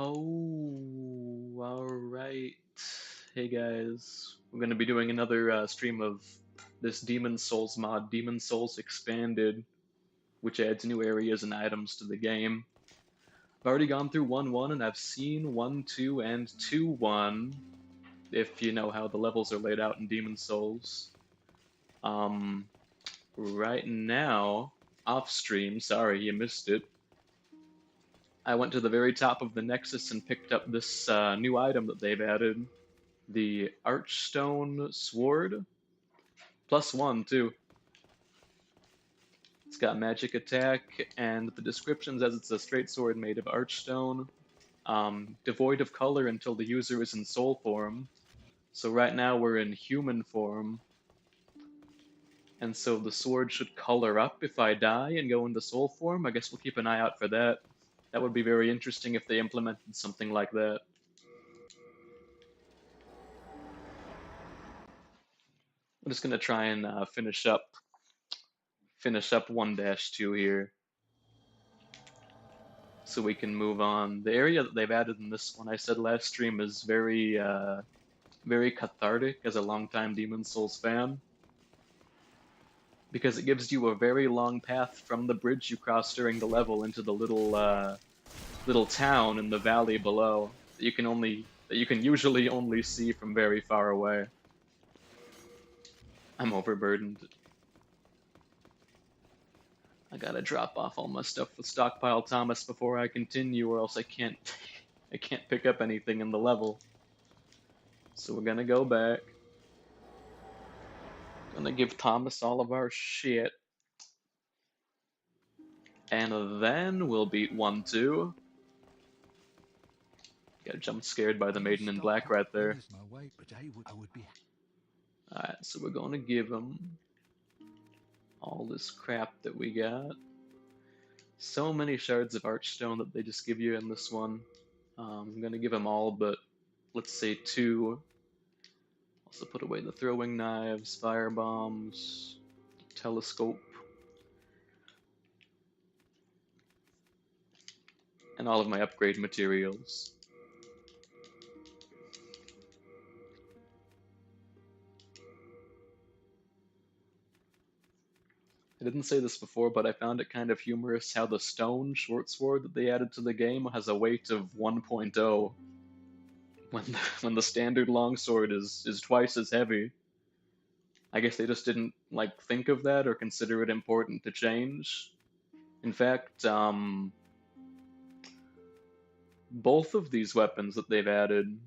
Oh, alright. Hey guys, we're gonna be doing another stream of this Demon Souls mod, Demon Souls Expanded, which adds new areas and items to the game. I've already gone through 1-1 and I've seen 1-2 and 2-1, if you know how the levels are laid out in Demon Souls. Um, right now, off stream, sorry you missed it, I went to the very top of the Nexus and picked up this new item that they've added, the Archstone Sword. +1 too. It's got magic attack, and the description says it's a straight sword made of archstone, devoid of color until the user is in soul form. So right now we're in human form, and so the sword should color up if I die and go into soul form. I guess we'll keep an eye out for that. That would be very interesting if they implemented something like that. I'm just gonna try and finish up 1-2 here, so we can move on. The area that they've added in this one, I said last stream, is very cathartic as a longtime Demon Souls fan, because it gives you a very long path from the bridge you cross during the level into the little town in the valley below that you can usually only see from very far away. I'm overburdened. I gotta drop off all my stuff with Stockpile Thomas before I continue, or else I can't I can't pick up anything in the level. So we're gonna go back. Gonna give Thomas all of our shit. And then we'll beat 1-2. Got jump scared by the Maiden in Black right there. Alright, so we're gonna give him all this crap that we got. So many shards of Archstone that they just give you in this one. I'm gonna give him all but, let's say, 2. Also put away the throwing knives, fire bombs, telescope, and all of my upgrade materials. I didn't say this before, but I found it kind of humorous how the stone short sword that they added to the game has a weight of 1.0 when the standard longsword is twice as heavy. I guess they just didn't like think of that or consider it important to change. In fact, both of these weapons that they've added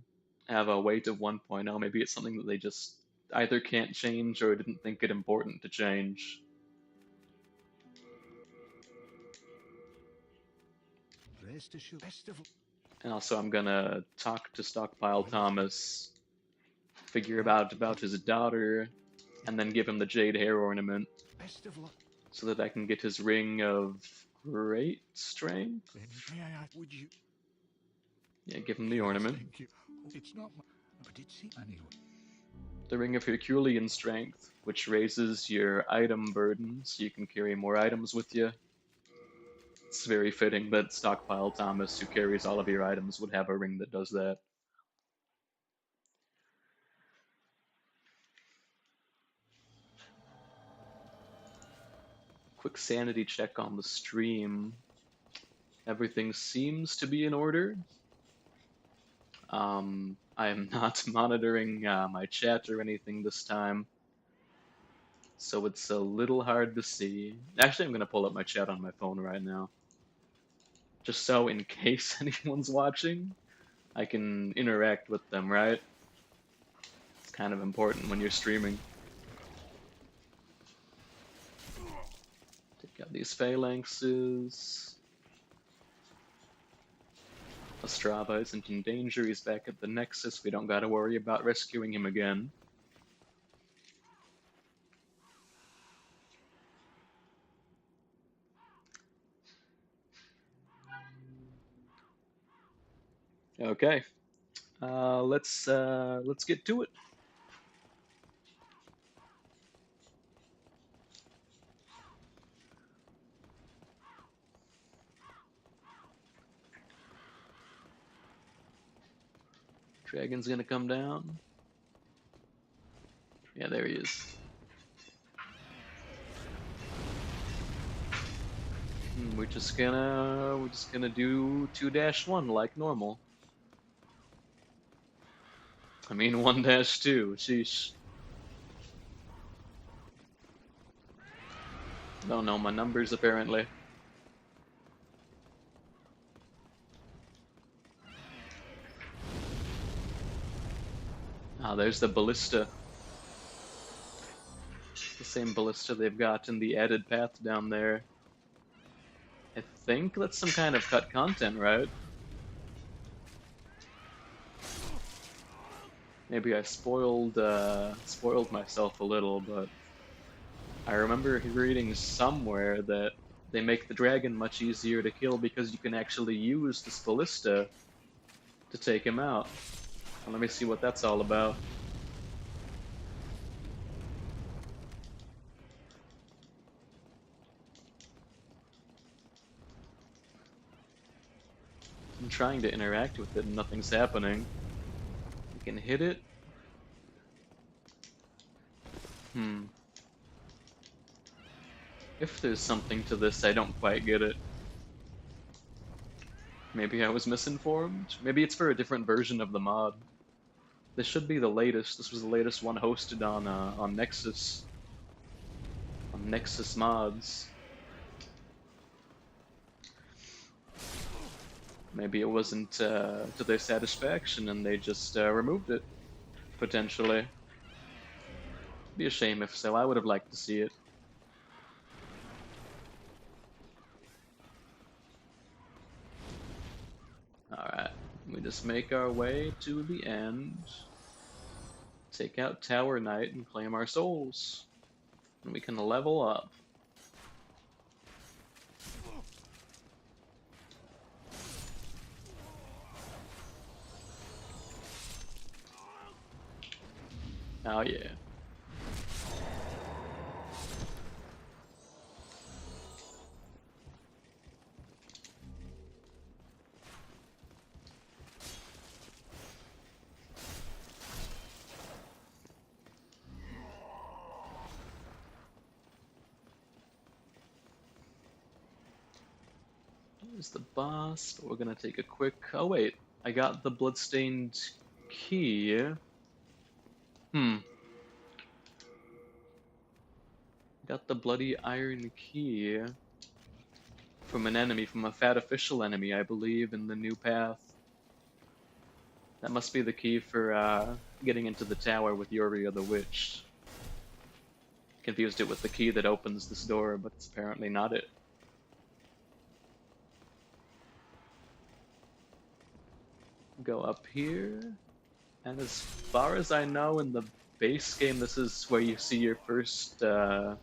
have a weight of 1.0. Maybe it's something that they just either can't change or didn't think it important to change. And also, I'm gonna talk to Stockpile Thomas, figure about his daughter, and then give him the jade hair ornament so that I can get his ring of great strength. Yeah, give him the ornament. The ring of Herculean strength, which raises your item burden so you can carry more items with you. It's very fitting that Stockpile Thomas, who carries all of your items, would have a ring that does that. Quick sanity check on the stream. Everything seems to be in order. I am not monitoring my chat or anything this time, so it's a little hard to see. Actually, I'm going to pull up my chat on my phone right now, just so in case anyone's watching, I can interact with them, right? It's kind of important when you're streaming. Take out these phalanxes. Ostrava isn't in danger, he's back at the Nexus, we don't gotta worry about rescuing him again. Okay, let's get to it. Dragon's gonna come down. Yeah, there he is. We're just gonna do 2-1 like normal. I mean 1-2. Sheesh. Don't know my numbers apparently. Ah, there's the ballista. The same ballista they've got in the added path down there. I think that's some kind of cut content, right? Maybe I spoiled myself a little, but I remember reading somewhere that they make the dragon much easier to kill because you can actually use this ballista to take him out. Well, let me see what that's all about. I'm trying to interact with it and nothing's happening. You can hit it. If there's something to this, I don't quite get it. Maybe I was misinformed? Maybe it's for a different version of the mod. This should be the latest. This was the latest one hosted on Nexus. On Nexus mods. Maybe it wasn't to their satisfaction and they just removed it, potentially. Be a shame if so. I would have liked to see it. Alright, we just make our way to the end, take out Tower Knight and claim our souls, and we can level up. Oh yeah. Here's the boss, but we're gonna take a quick... Oh wait, I got the bloodstained key. Got the bloody iron key from an enemy, from a fat official enemy, I believe, in the new path. That must be the key for getting into the tower with Yuria the Witch. Confused it with the key that opens this door, but it's apparently not it. Go up here, and as far as I know, in the base game, this is where you see your first, the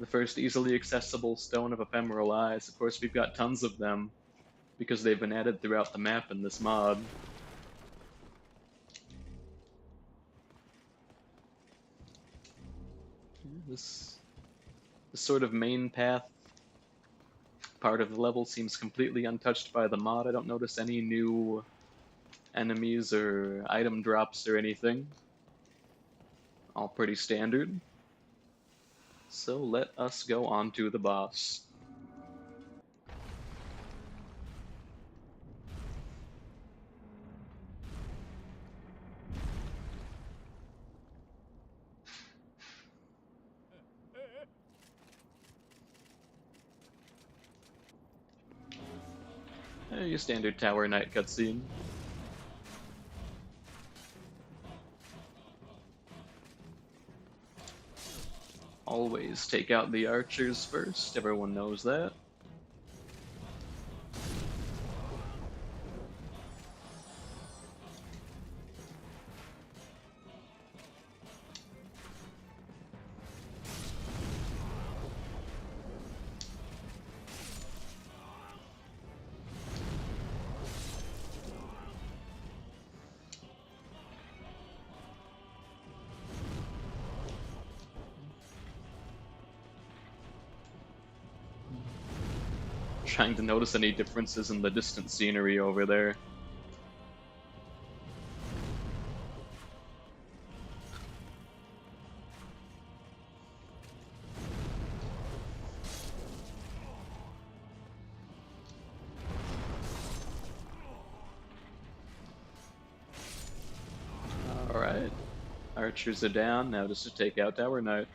first easily accessible Stone of Ephemeral Eyes. Of course, we've got tons of them, because they've been added throughout the map in this mod. This sort of main path part of the level seems completely untouched by the mod. I don't notice any new enemies or item drops or anything. All pretty standard. So let us go on to the boss. Your standard Tower Knight cutscene. Always take out the archers first, everyone knows that. Trying to notice any differences in the distant scenery over there. Archers are down, now just to take out Tower Knight.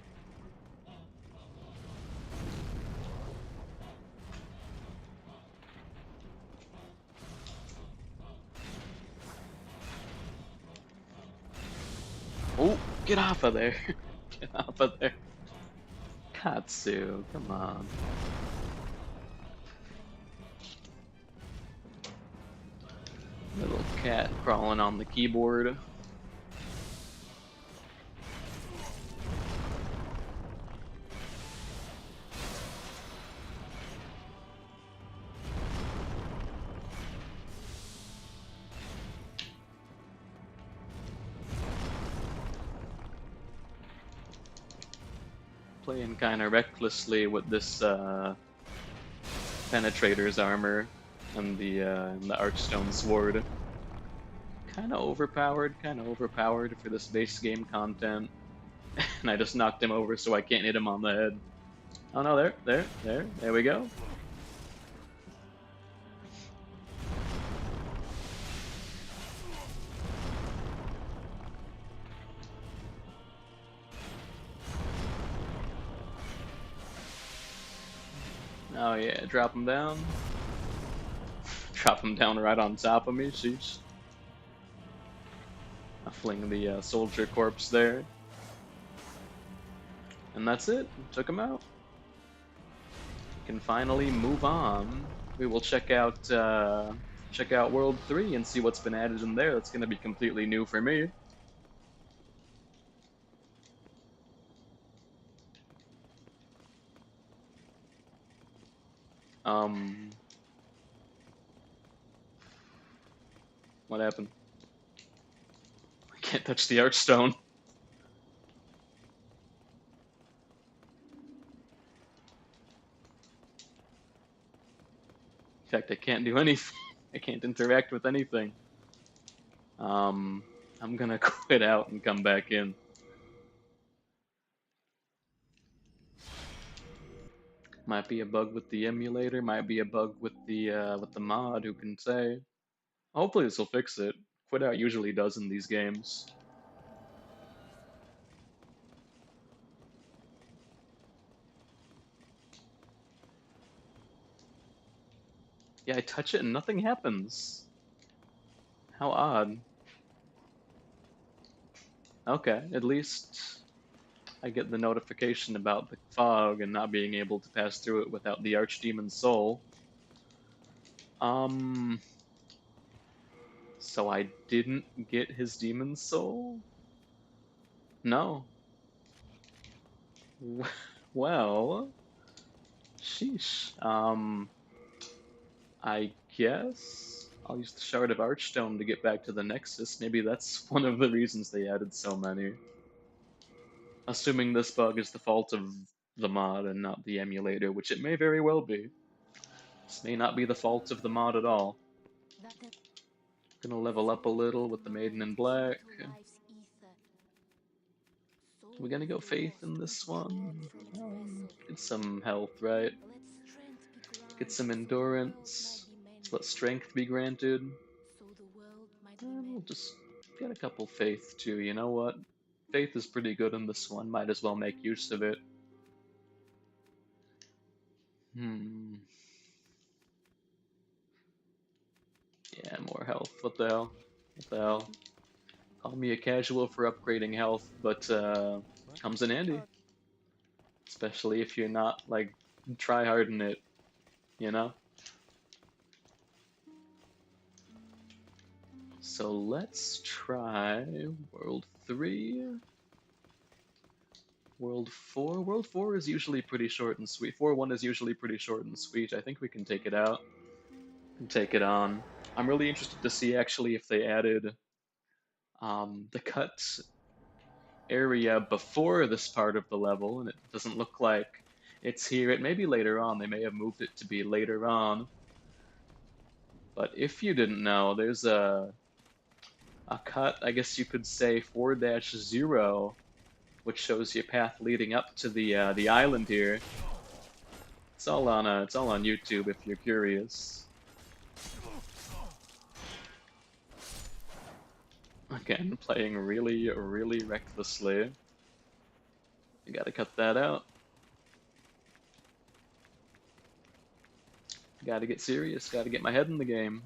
Oh, get off of there. Get off of there. Katsu, come on. Little cat crawling on the keyboard. Playing kind of recklessly with this Penetrator's armor and the Archstone sword. Kind of overpowered for this base game content. And I just knocked him over so I can't hit him on the head. Oh no, there we go. Oh yeah, drop him down. Drop him down right on top of me, sheesh. I fling the soldier corpse there. And that's it, took him out. Can finally move on. We will check out World 3 and see what's been added in there. That's gonna be completely new for me. What happened? I can't touch the Archstone. In fact, I can't do anything. I can't interact with anything. I'm gonna quit out and come back in. Might be a bug with the emulator, might be a bug with the mod, who can say? Hopefully this will fix it. Quit out usually does in these games. Yeah, I touch it and nothing happens. How odd. Okay, at least I get the notification about the fog and not being able to pass through it without the Archdemon's soul. So I didn't get his demon's soul? No. Well, sheesh. I guess I'll use the Shard of Archstone to get back to the Nexus. Maybe that's one of the reasons they added so many. Assuming this bug is the fault of the mod and not the emulator, which it may very well be. This may not be the fault of the mod at all. Gonna level up a little with the Maiden in Black. We're gonna go Faith in this one. Get some health, right? Get some endurance. Let's let strength be granted. And we'll just get a couple Faith too, you know what? Faith is pretty good in this one, might as well make use of it. Yeah, more health. What the hell? What the hell? Call me a casual for upgrading health, but comes in handy. Especially if you're not, like, try-harding it, you know? So let's try World 3. World 4? World 4 is usually pretty short and sweet. 4-1 is usually pretty short and sweet. I think we can take it out. And take it on. I'm really interested to see, actually, if they added the cut area before this part of the level, and it doesn't look like it's here. It may be later on. They may have moved it to be later on. But if you didn't know, there's a cut, I guess you could say 4-0, which shows you a path leading up to the island here. It's all on YouTube if you're curious. Again, playing really, really recklessly. You gotta cut that out. Gotta get serious, gotta get my head in the game.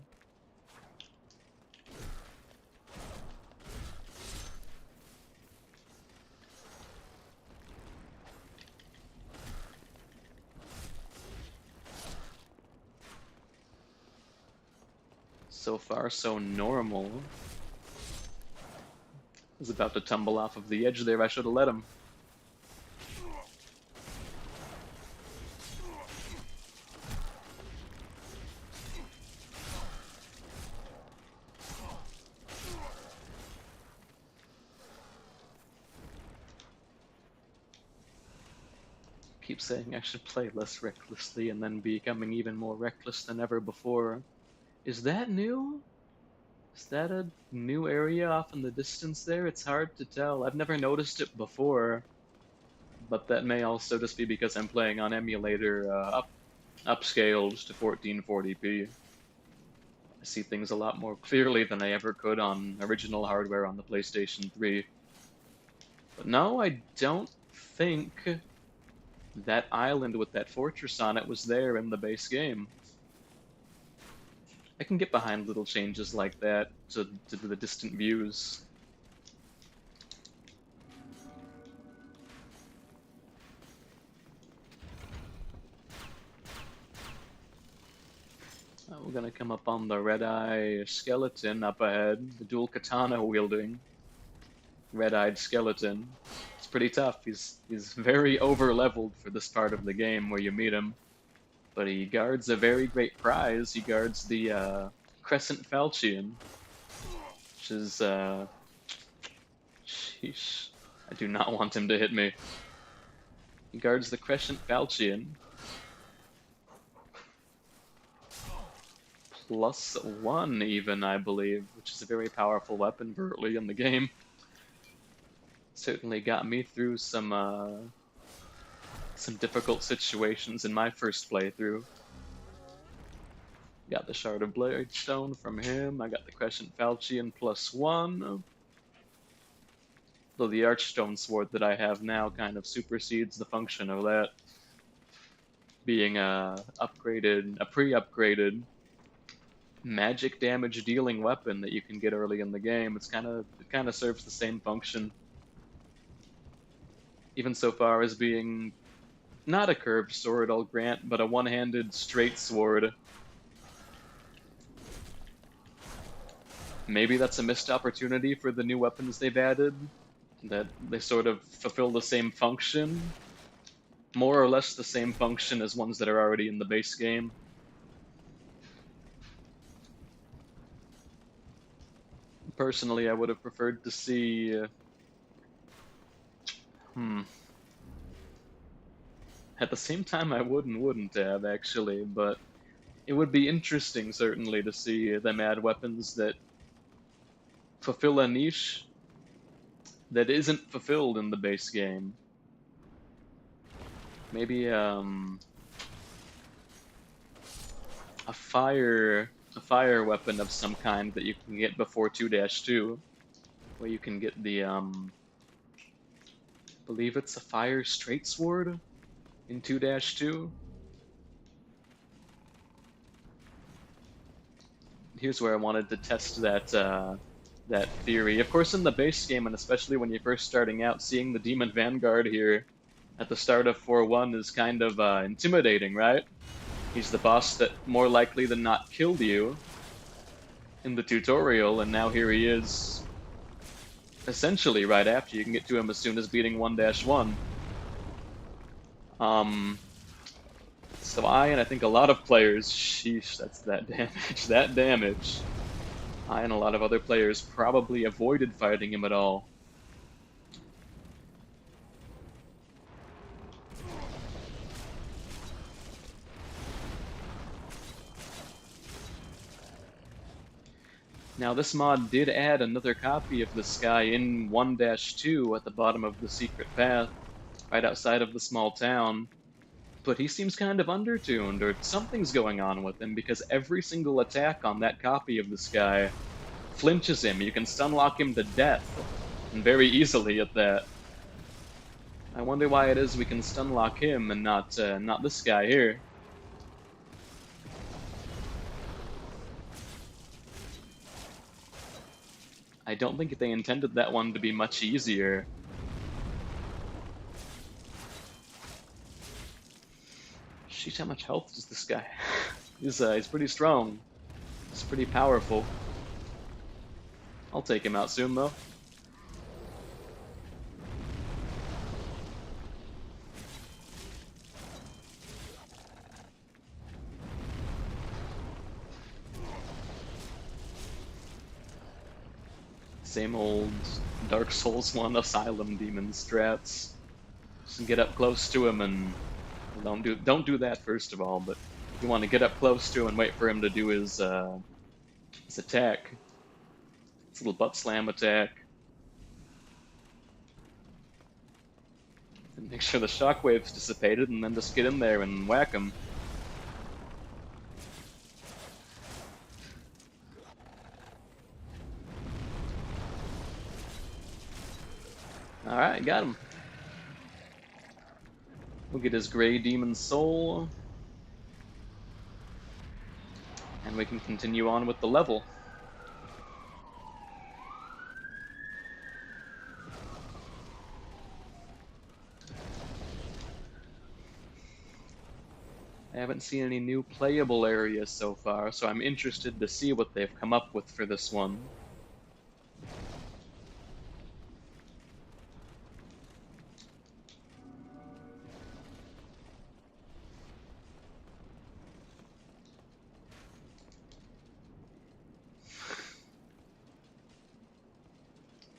So far, so normal. He's about to tumble off of the edge there, I should have let him. Keep saying I should play less recklessly and then becoming even more reckless than ever before. Is that new? Is that a new area off in the distance there? It's hard to tell. I've never noticed it before, but that may also just be because I'm playing on emulator upscaled to 1440p. I see things a lot more clearly than I ever could on original hardware on the PlayStation 3. But no, I don't think that island with that fortress on it was there in the base game. I can get behind little changes like that to the distant views. We're gonna come up on the red-eye skeleton up ahead, the dual katana wielding red-eyed skeleton. It's pretty tough. He's very over-leveled for this part of the game where you meet him. But he guards a very great prize. He guards the Crescent Falchion, which is, sheesh. I do not want him to hit me. He guards the Crescent Falchion. +1 even, I believe, which is a very powerful weapon for early in the game. Certainly got me through some difficult situations in my first playthrough. Got the Shard of Bladestone from him. I got the Crescent Falchion +1. Though the Archstone Sword that I have now kind of supersedes the function of that. Being a pre-upgraded magic damage dealing weapon that you can get early in the game. It kind of serves the same function. Even so far as being not a curved sword, I'll grant, but a one-handed straight sword. Maybe that's a missed opportunity for the new weapons they've added, that they sort of fulfill the same function, more or less the same function as ones that are already in the base game. Personally, I would have preferred to see... At the same time, I wouldn't have, actually, but it would be interesting, certainly, to see them add weapons that fulfill a niche that isn't fulfilled in the base game. Maybe, a fire weapon of some kind that you can get before 2-2, where you can get the, I believe it's a fire straight sword in 2-2. Here's where I wanted to test that theory. Of course, in the base game, and especially when you're first starting out, seeing the Demon Vanguard here at the start of 4-1 is kind of intimidating, right? He's the boss that more likely than not killed you in the tutorial, and now here he is essentially right after. You can get to him as soon as beating 1-1. So and I think a lot of players, sheesh, that's that damage. I and a lot of other players probably avoided fighting him at all. Now this mod did add another copy of this guy in 1-2 at the bottom of the secret path, right outside of the small town. But he seems kind of undertuned, or something's going on with him, because every single attack on that copy of this guy flinches him. You can stun lock him to death, and very easily at that. I wonder why it is we can stun lock him and not this guy here. I don't think they intended that one to be much easier. Sheesh, how much health does this guy? He's pretty strong. He's pretty powerful. I'll take him out soon though. Same old Dark Souls 1 Asylum Demon strats. Just get up close to him and don't do that first of all, but you want to get up close to him and wait for him to do his attack. His little butt slam attack. And make sure the shockwave's dissipated and then just get in there and whack him. Alright, got him. We'll get his Grey Demon Soul. And we can continue on with the level. I haven't seen any new playable areas so far, so I'm interested to see what they've come up with for this one.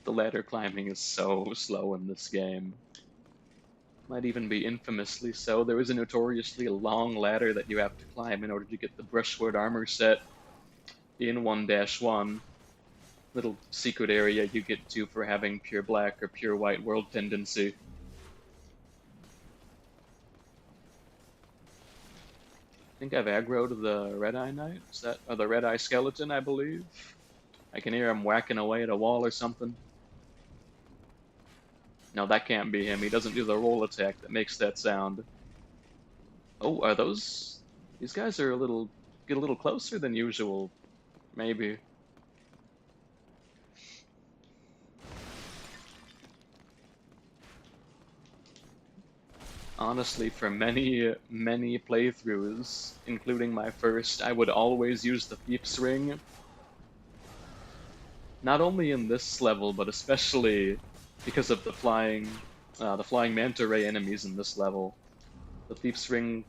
The ladder climbing is so slow in this game. Might even be infamously so. There is a notoriously long ladder that you have to climb in order to get the brushwood armor set in 1-1. Little secret area you get to for having pure black or pure white world tendency. I think I've aggroed the Red-Eye Knight. Is that, or the Red-Eye Skeleton, I believe? I can hear him whacking away at a wall or something. No, that can't be him. He doesn't do the roll attack that makes that sound. Oh, are those... These guys are get a little closer than usual. Maybe. Honestly, for many, many playthroughs, including my first, I would always use the Thief's Ring. Not only in this level, but especially because of the flying manta ray enemies in this level. The Thief's Ring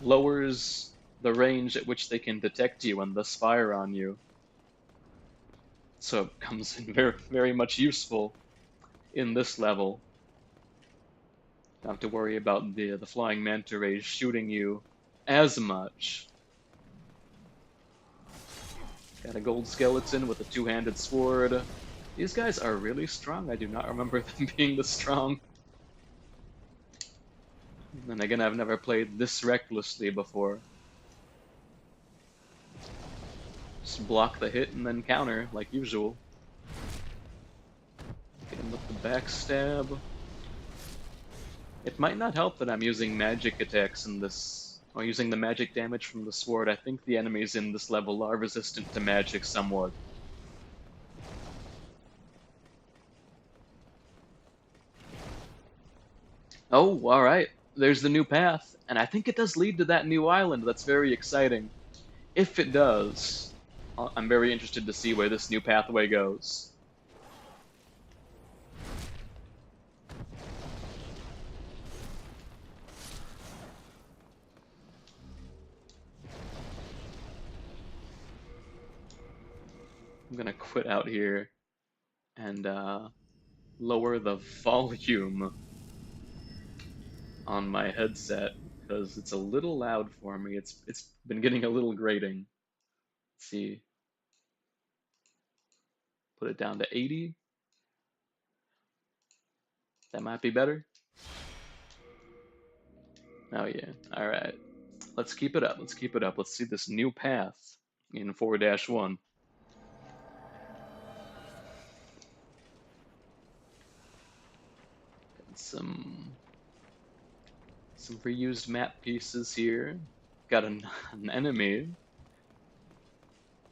lowers the range at which they can detect you and thus fire on you. So it comes in very, very much useful in this level. Don't have to worry about the flying manta rays shooting you as much. Got a gold skeleton with a two-handed sword. These guys are really strong. I do not remember them being this strong. And then again, I've never played this recklessly before. Just block the hit and then counter, like usual. Get him with the backstab. It might not help that I'm using magic attacks in this, or using the magic damage from the sword. I think the enemies in this level are resistant to magic somewhat. Oh, alright. There's the new path, and I think it does lead to that new island. That's very exciting. If it does, I'm very interested to see where this new pathway goes. I'm gonna quit out here and lower the volume on my headset because it's a little loud for me. It's been getting a little grating. Let's see. Put it down to 80. That might be better. Oh yeah. All right. Let's keep it up. Let's keep it up. Let's see this new path. in 4-1. Some reused map pieces here. Got an enemy.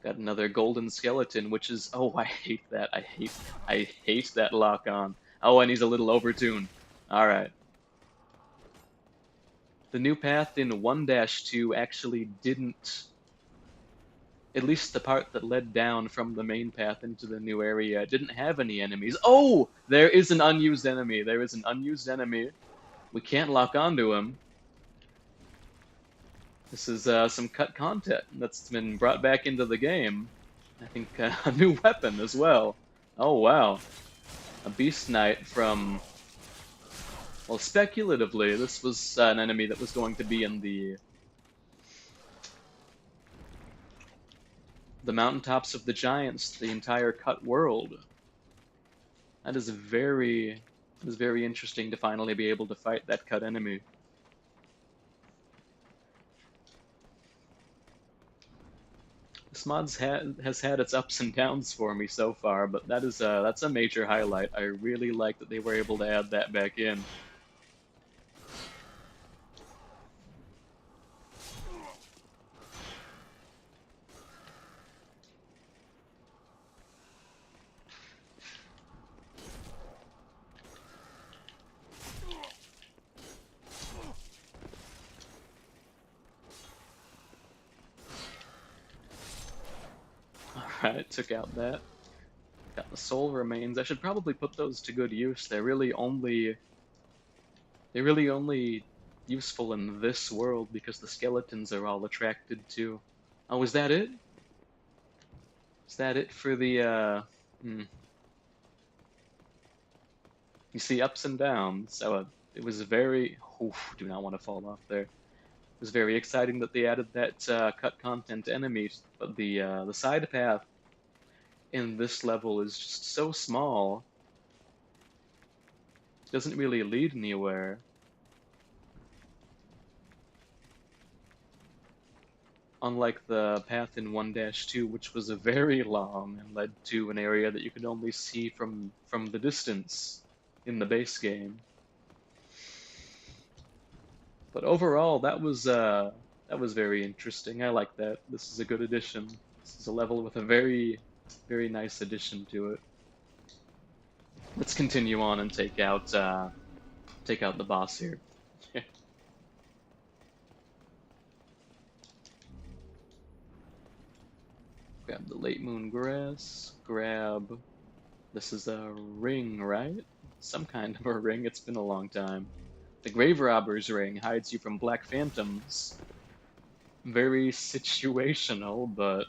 Got another golden skeleton, which is, oh, I hate that. I hate that lock on. Oh, and he's a little overtuned. All right. The new path in 1-2 actually didn't, at least the part that led down from the main path into the new area, didn't have any enemies. Oh, there is an unused enemy. There is an unused enemy. We can't lock onto him. This is some cut content that's been brought back into the game. I think a new weapon as well. Oh wow, a Beast Knight from... Well, speculatively, this was an enemy that was going to be in the mountaintops of the giants, the entire cut world. That is very interesting to finally be able to fight that cut enemy. This mod has had its ups and downs for me so far, but that's a major highlight. I really like that they were able to add that back in. Alright, took out that. Got the soul remains. I should probably put those to good use. They're really only useful in this world because the skeletons are all attracted to. Oh, is that it? Is that it for the You see ups and downs. So it was very... Oof, do not want to fall off there. It was very exciting that they added that cut content enemy, but the side path in this level is just so small. It doesn't really lead anywhere. Unlike the path in 1-2, which was a very long and led to an area that you could only see from the distance in the base game. But overall, that was very interesting. I like that. This is a good addition. This is a level with a very nice addition to it. Let's continue on and take out the boss here. Grab the late moon grass. Grab. This is a ring, right? Some kind of a ring. It's been a long time. The Grave Robber's Ring hides you from black phantoms. Very situational, but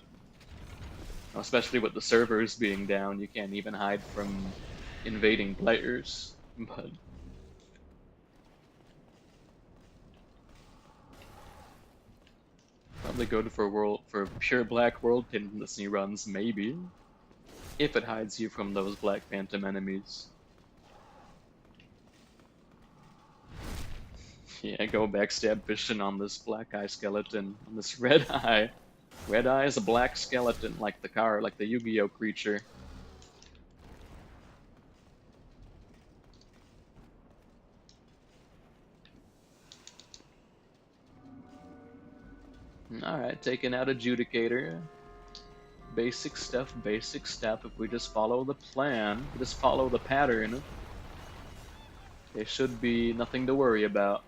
especially with the servers being down, you can't even hide from invading players. But probably go for pure black world tendency runs, maybe, if it hides you from those black phantom enemies. Yeah, go backstab fishing on this black eye skeleton, on this red eye. Red eye is a black skeleton, like the Yu-Gi-Oh creature. Alright, taking out Adjudicator. Basic stuff, basic stuff. If we just follow the plan, just follow the pattern, there should be nothing to worry about.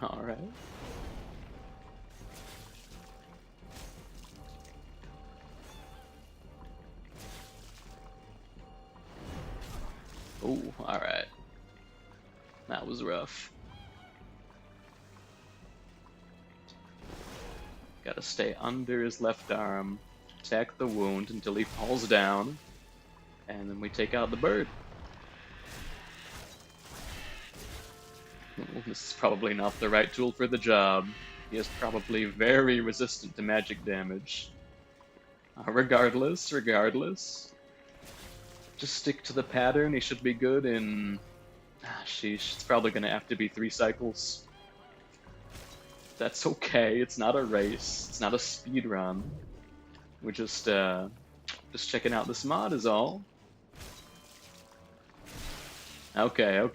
Alright. Ooh, alright. That was rough. Gotta stay under his left arm, attack the wound until he falls down, and then we take out the bird. This is probably not the right tool for the job. He is probably very resistant to magic damage. Regardless. Just stick to the pattern. He should be good in... sheesh, it's probably gonna have to be 3 cycles. That's okay, it's not a race. It's not a speed run. We're just checking out this mod is all. Okay.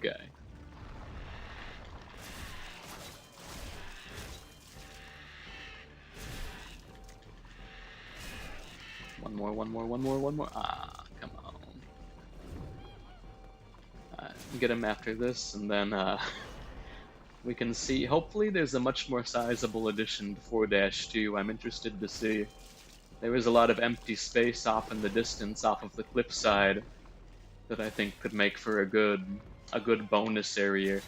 One more. Ah, come on. Alright, get him after this, and then we can see. Hopefully there's a much more sizable addition to 4-2. I'm interested to see. There is a lot of empty space off in the distance, off of the cliffside, that I think could make for a good bonus area.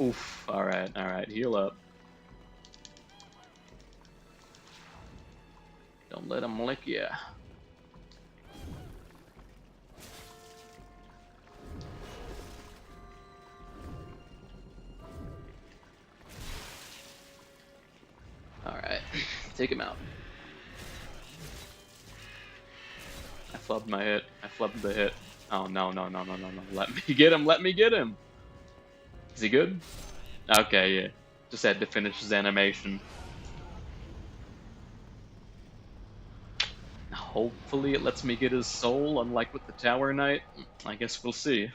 Oof, alright, heal up. Don't let him lick ya. Alright, take him out. I flubbed my hit. I flubbed the hit. Oh, no. Let me get him! Is he good? Okay, yeah. Just had to finish his animation. Hopefully it lets me get his soul, unlike with the Tower Knight. I guess we'll see.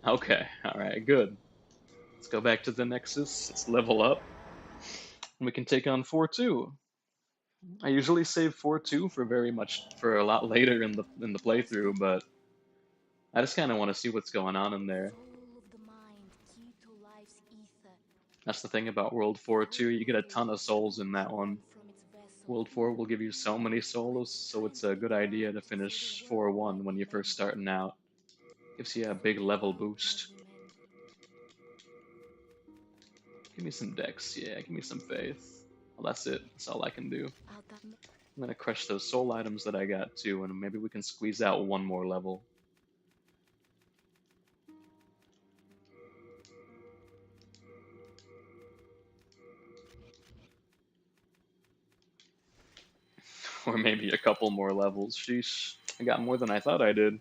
Okay, alright, good. Let's go back to the Nexus, let's level up. And we can take on 4-2. I usually save 4-2 for a lot later in the playthrough, but I just kinda wanna see what's going on in there. That's the thing about World 4 too, you get a ton of souls in that one. World 4 will give you so many souls, so it's a good idea to finish 4-1 when you're first starting out. Gives you a big level boost. Give me some dex, yeah, give me some faith. Well, that's it, that's all I can do. I'm gonna crush those soul items that I got too, and maybe we can squeeze out one more level. Or maybe a couple more levels. Sheesh. I got more than I thought I did.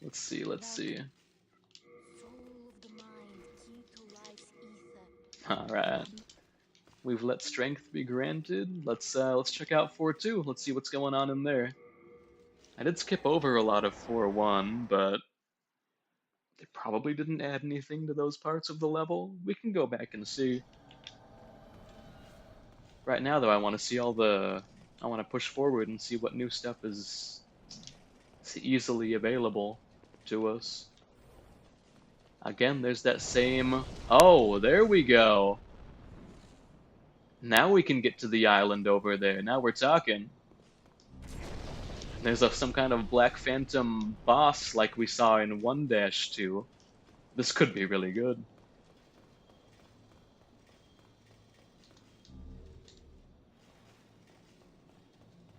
Let's see. Alright. We've let strength be granted. Let's check out 4-2. Let's see what's going on in there. I did skip over a lot of 4-1, but they probably didn't add anything to those parts of the level. We can go back and see. Right now, though, I want to push forward and see what new stuff is easily available to us. Again, there's that same... Oh, there we go! Now we can get to the island over there. Now we're talking. There's some kind of Black Phantom boss like we saw in 1-2. This could be really good.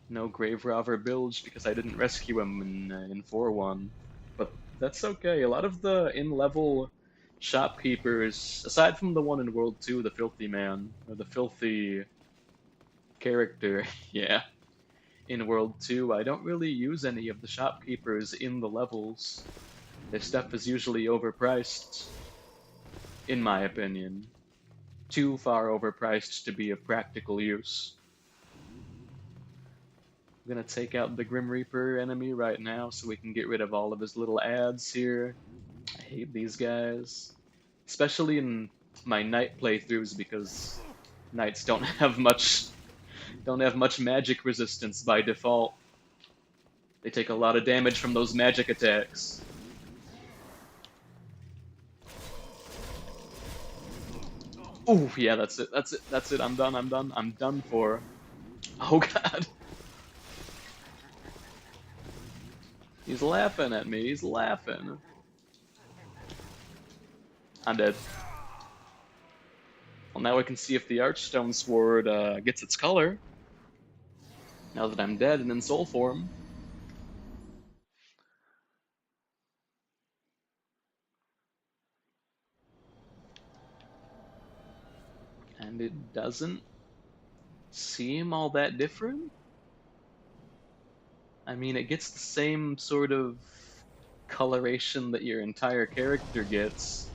No Grave Robber Bilge because I didn't rescue him in 4-1. But that's okay. A lot of the in-level shopkeepers, aside from the one in World 2, the Filthy Man, or the Filthy character, yeah. In World 2, I don't really use any of the shopkeepers in the levels. Their stuff is usually overpriced, in my opinion. Too far overpriced to be of practical use. I'm gonna take out the Grim Reaper enemy right now so we can get rid of all of his little ads here. I hate these guys. Especially in my Knight playthroughs because Knights don't have much magic resistance by default. They take a lot of damage from those magic attacks. Ooh, yeah, that's it. That's it. That's it. I'm done. I'm done. I'm done for. Oh god. He's laughing at me. He's laughing. I'm dead. Well, now I can see if the Archstone Sword gets its color. Now that I'm dead and in soul form. And it doesn't seem all that different. I mean, it gets the same sort of coloration that your entire character gets,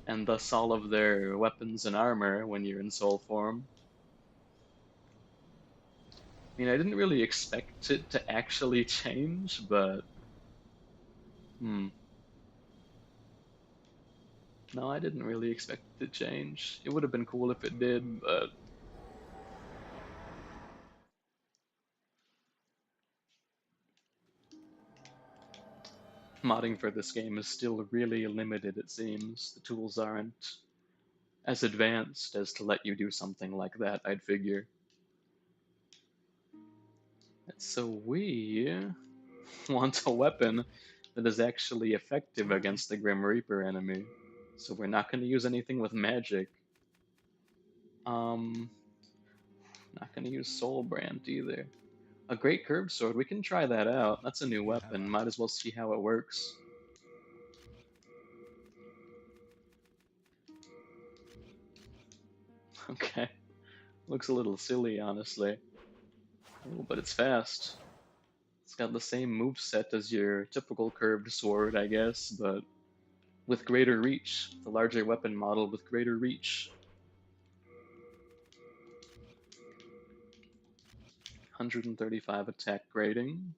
and thus all of their weapons and armor when you're in soul form. I mean, I didn't really expect it to actually change, but hmm. No, I didn't really expect it to change. It would have been cool if it did, but modding for this game is still really limited, it seems. The tools aren't as advanced as to let you do something like that, I'd figure. So we want a weapon that is actually effective against the Grim Reaper enemy. So we're not going to use anything with magic. Um, Not going to use Soul Brand either. A Great Curved Sword, we can try that out. That's a new weapon. Might as well see how it works. Okay. Looks a little silly, honestly. Oh, but it's fast. It's got the same moveset as your typical curved sword, I guess, but with greater reach. The larger weapon model with greater reach. 135 attack rating.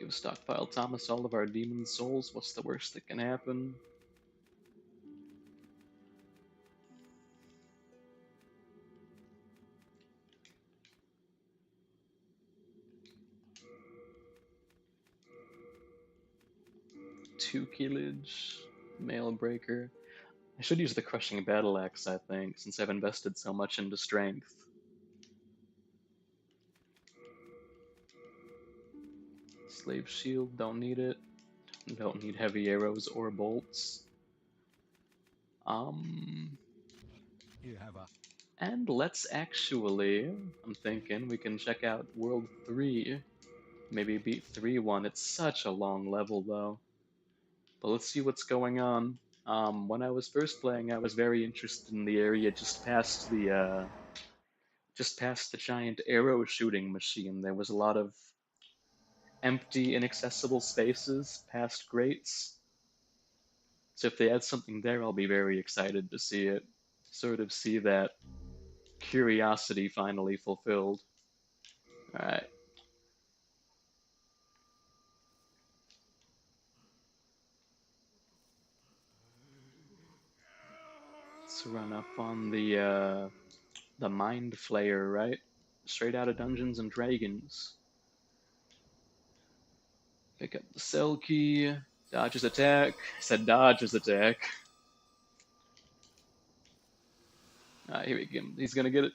Give Stockpile Thomas all of our demon souls. What's the worst that can happen? Two killage, Mail Breaker. I should use the Crushing Battle Axe, I think, since I've invested so much into strength. Slave Shield, don't need it. Don't need heavy arrows or bolts. And let's actually, I'm thinking we can check out World 3. Maybe beat 3-1. It's such a long level though. But let's see what's going on. When I was first playing, I was very interested in the area just past the giant arrow shooting machine. There was a lot of empty, inaccessible spaces past grates. So if they add something there, I'll be very excited to see it. Sort of see that curiosity finally fulfilled. Alright. Let's run up on the Mind Flayer, right? Straight out of Dungeons and Dragons. Pick up the cell key. Dodge his attack. I said dodge his attack. Alright, here we go. He's gonna get it.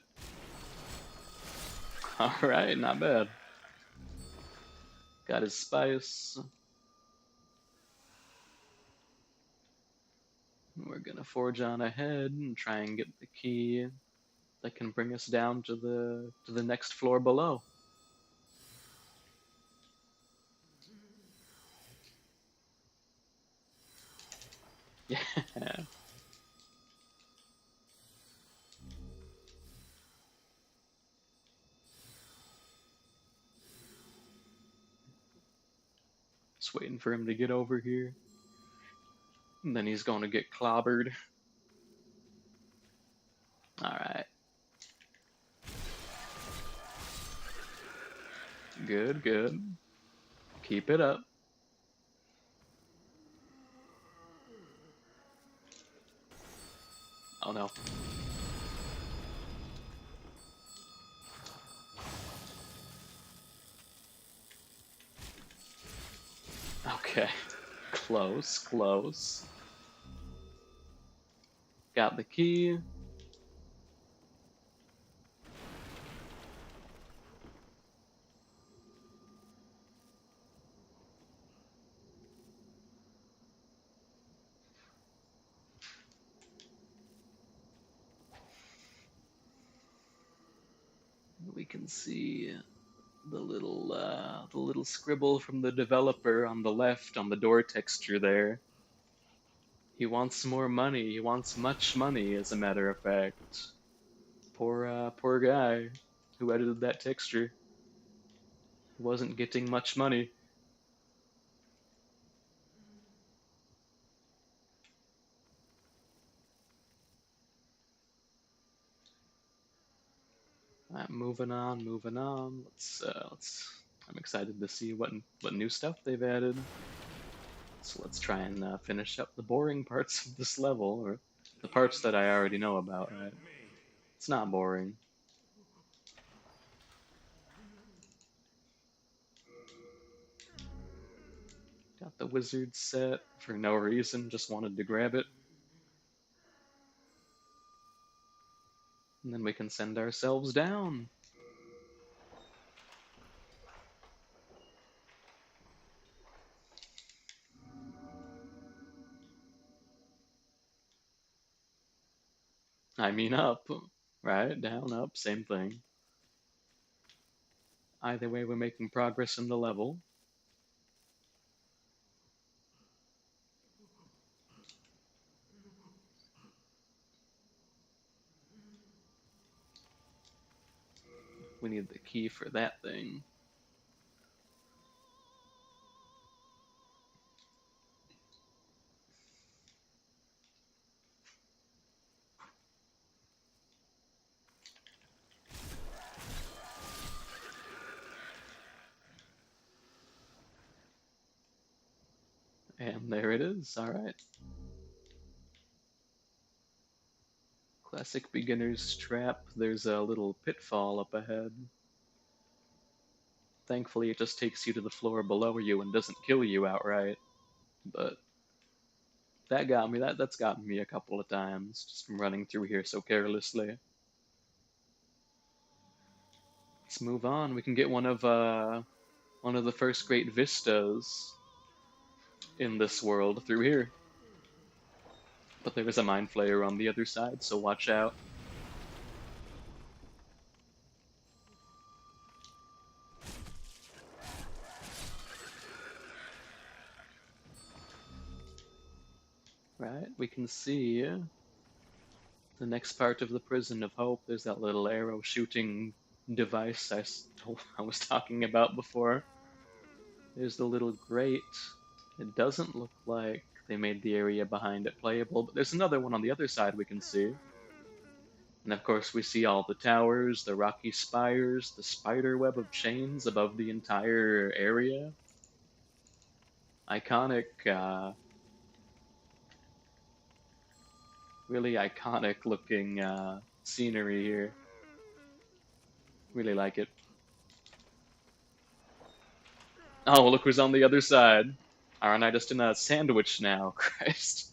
Alright, not bad. Got his spice. We're gonna forge on ahead and try and get the key that can bring us down to the next floor below. Yeah. Just waiting for him to get over here. And then he's gonna get clobbered. Alright. Good, good. Keep it up. Oh no. Okay. Close, close. Got the key. We can see the little scribble from the developer on the left on the door texture there. He wants more money. He wants much money, as a matter of fact. Poor guy who edited that texture. He wasn't getting much money. Moving on, moving on. Let's. I'm excited to see what new stuff they've added. So let's try and finish up the boring parts of this level, or the parts that I already know about. Right? It's not boring. Got the wizard set for no reason. Just wanted to grab it, and then we can send ourselves down. I mean up, right? Down, up, same thing. Either way, we're making progress in the level. We need the key for that thing. And there it is. All right. Classic beginner's trap. There's a little pitfall up ahead. Thankfully, it just takes you to the floor below you and doesn't kill you outright. But that got me. That's gotten me a couple of times just from running through here so carelessly. Let's move on. We can get one of the first great vistas in this world through here. But there is a mind flayer on the other side, so watch out. Right, we can see the next part of the Prison of Hope. There's that little arrow shooting device I was talking about before. There's the little grate. It doesn't look like they made the area behind it playable, but there's another one on the other side we can see. And of course, we see all the towers, the rocky spires, the spider web of chains above the entire area. Iconic, really iconic looking scenery here. Really like it. Oh, look who's on the other side. Aren't I just in a sandwich now? Christ.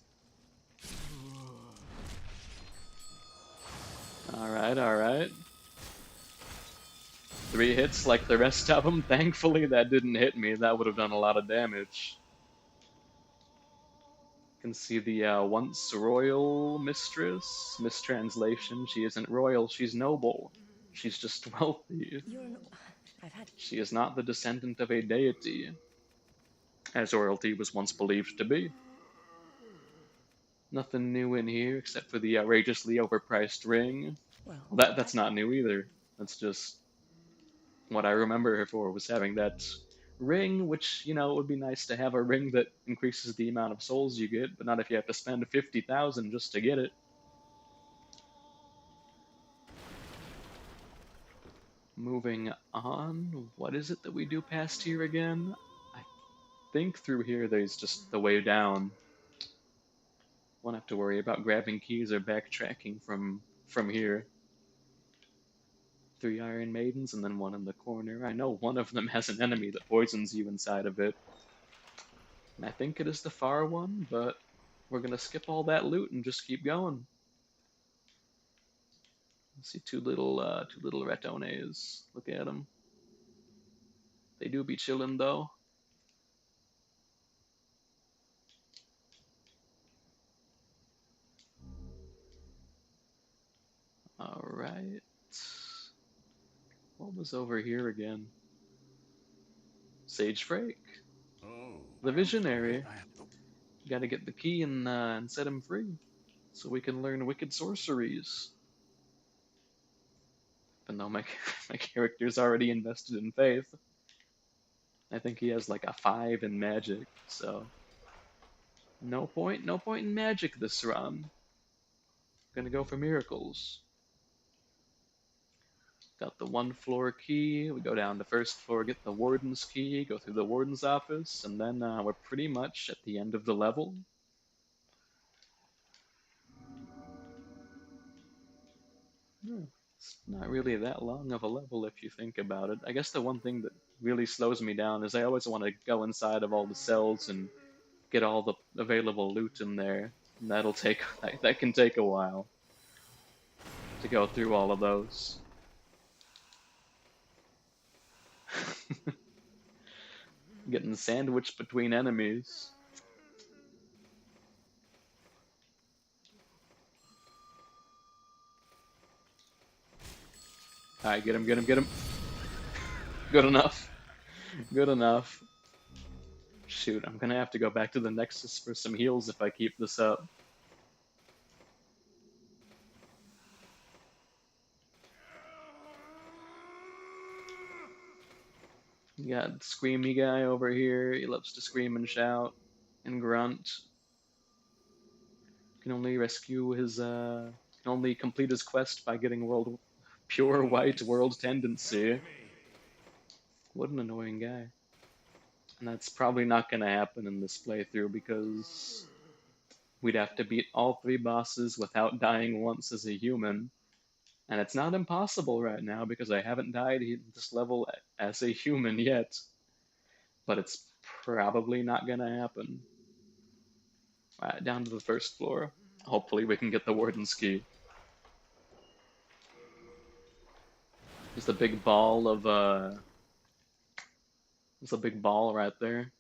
Alright, alright. 3 hits like the rest of them. Thankfully, that didn't hit me. That would have done a lot of damage. You can see the once royal mistress. Mistranslation. She isn't royal, she's noble. She's just wealthy. She is not the descendant of a deity, as royalty was once believed to be. Nothing new in here except for the outrageously overpriced ring. Well, that's not new either. That's just what I remember her for, was having that ring, which, you know, it would be nice to have a ring that increases the amount of souls you get, but not if you have to spend 50,000 just to get it. Moving on, what is it that we do past here again? I think through here there's just the way down. Won't have to worry about grabbing keys or backtracking from here. 3 Iron Maidens and then one in the corner. I know one of them has an enemy that poisons you inside of it. And I think it is the far one, but we're gonna skip all that loot and just keep going. See two little ratones. Look at them. They do be chilling though. All right. What was over here again? Sage Frake, the visionary. Got to get the key and set him free, so we can learn wicked sorceries. Even though my my character's already invested in faith, I think he has like a 5 in magic, so no point in magic this run. Gonna go for miracles. Got the 1 floor key. We go down to first floor, get the warden's key, go through the warden's office, and then we're pretty much at the end of the level. It's not really that long of a level if you think about it. I guess the one thing that really slows me down is I always want to go inside of all the cells and get all the available loot in there. And that'll take that can take a while to go through all of those. Getting sandwiched between enemies. Alright, get him, get him, get him. Good enough. Good enough. Shoot, I'm gonna have to go back to the Nexus for some heals if I keep this up. You got Screamy guy over here. He loves to scream and shout and grunt. Can only rescue his can only complete his quest by getting pure white world tendency. What an annoying guy. And that's probably not gonna happen in this playthrough because we'd have to beat all 3 bosses without dying once as a human. And it's not impossible right now because I haven't died in this level as a human yet. But it's probably not gonna happen. Alright, down to the first floor. Hopefully we can get the warden's key. There's a big ball of there's a big ball right there.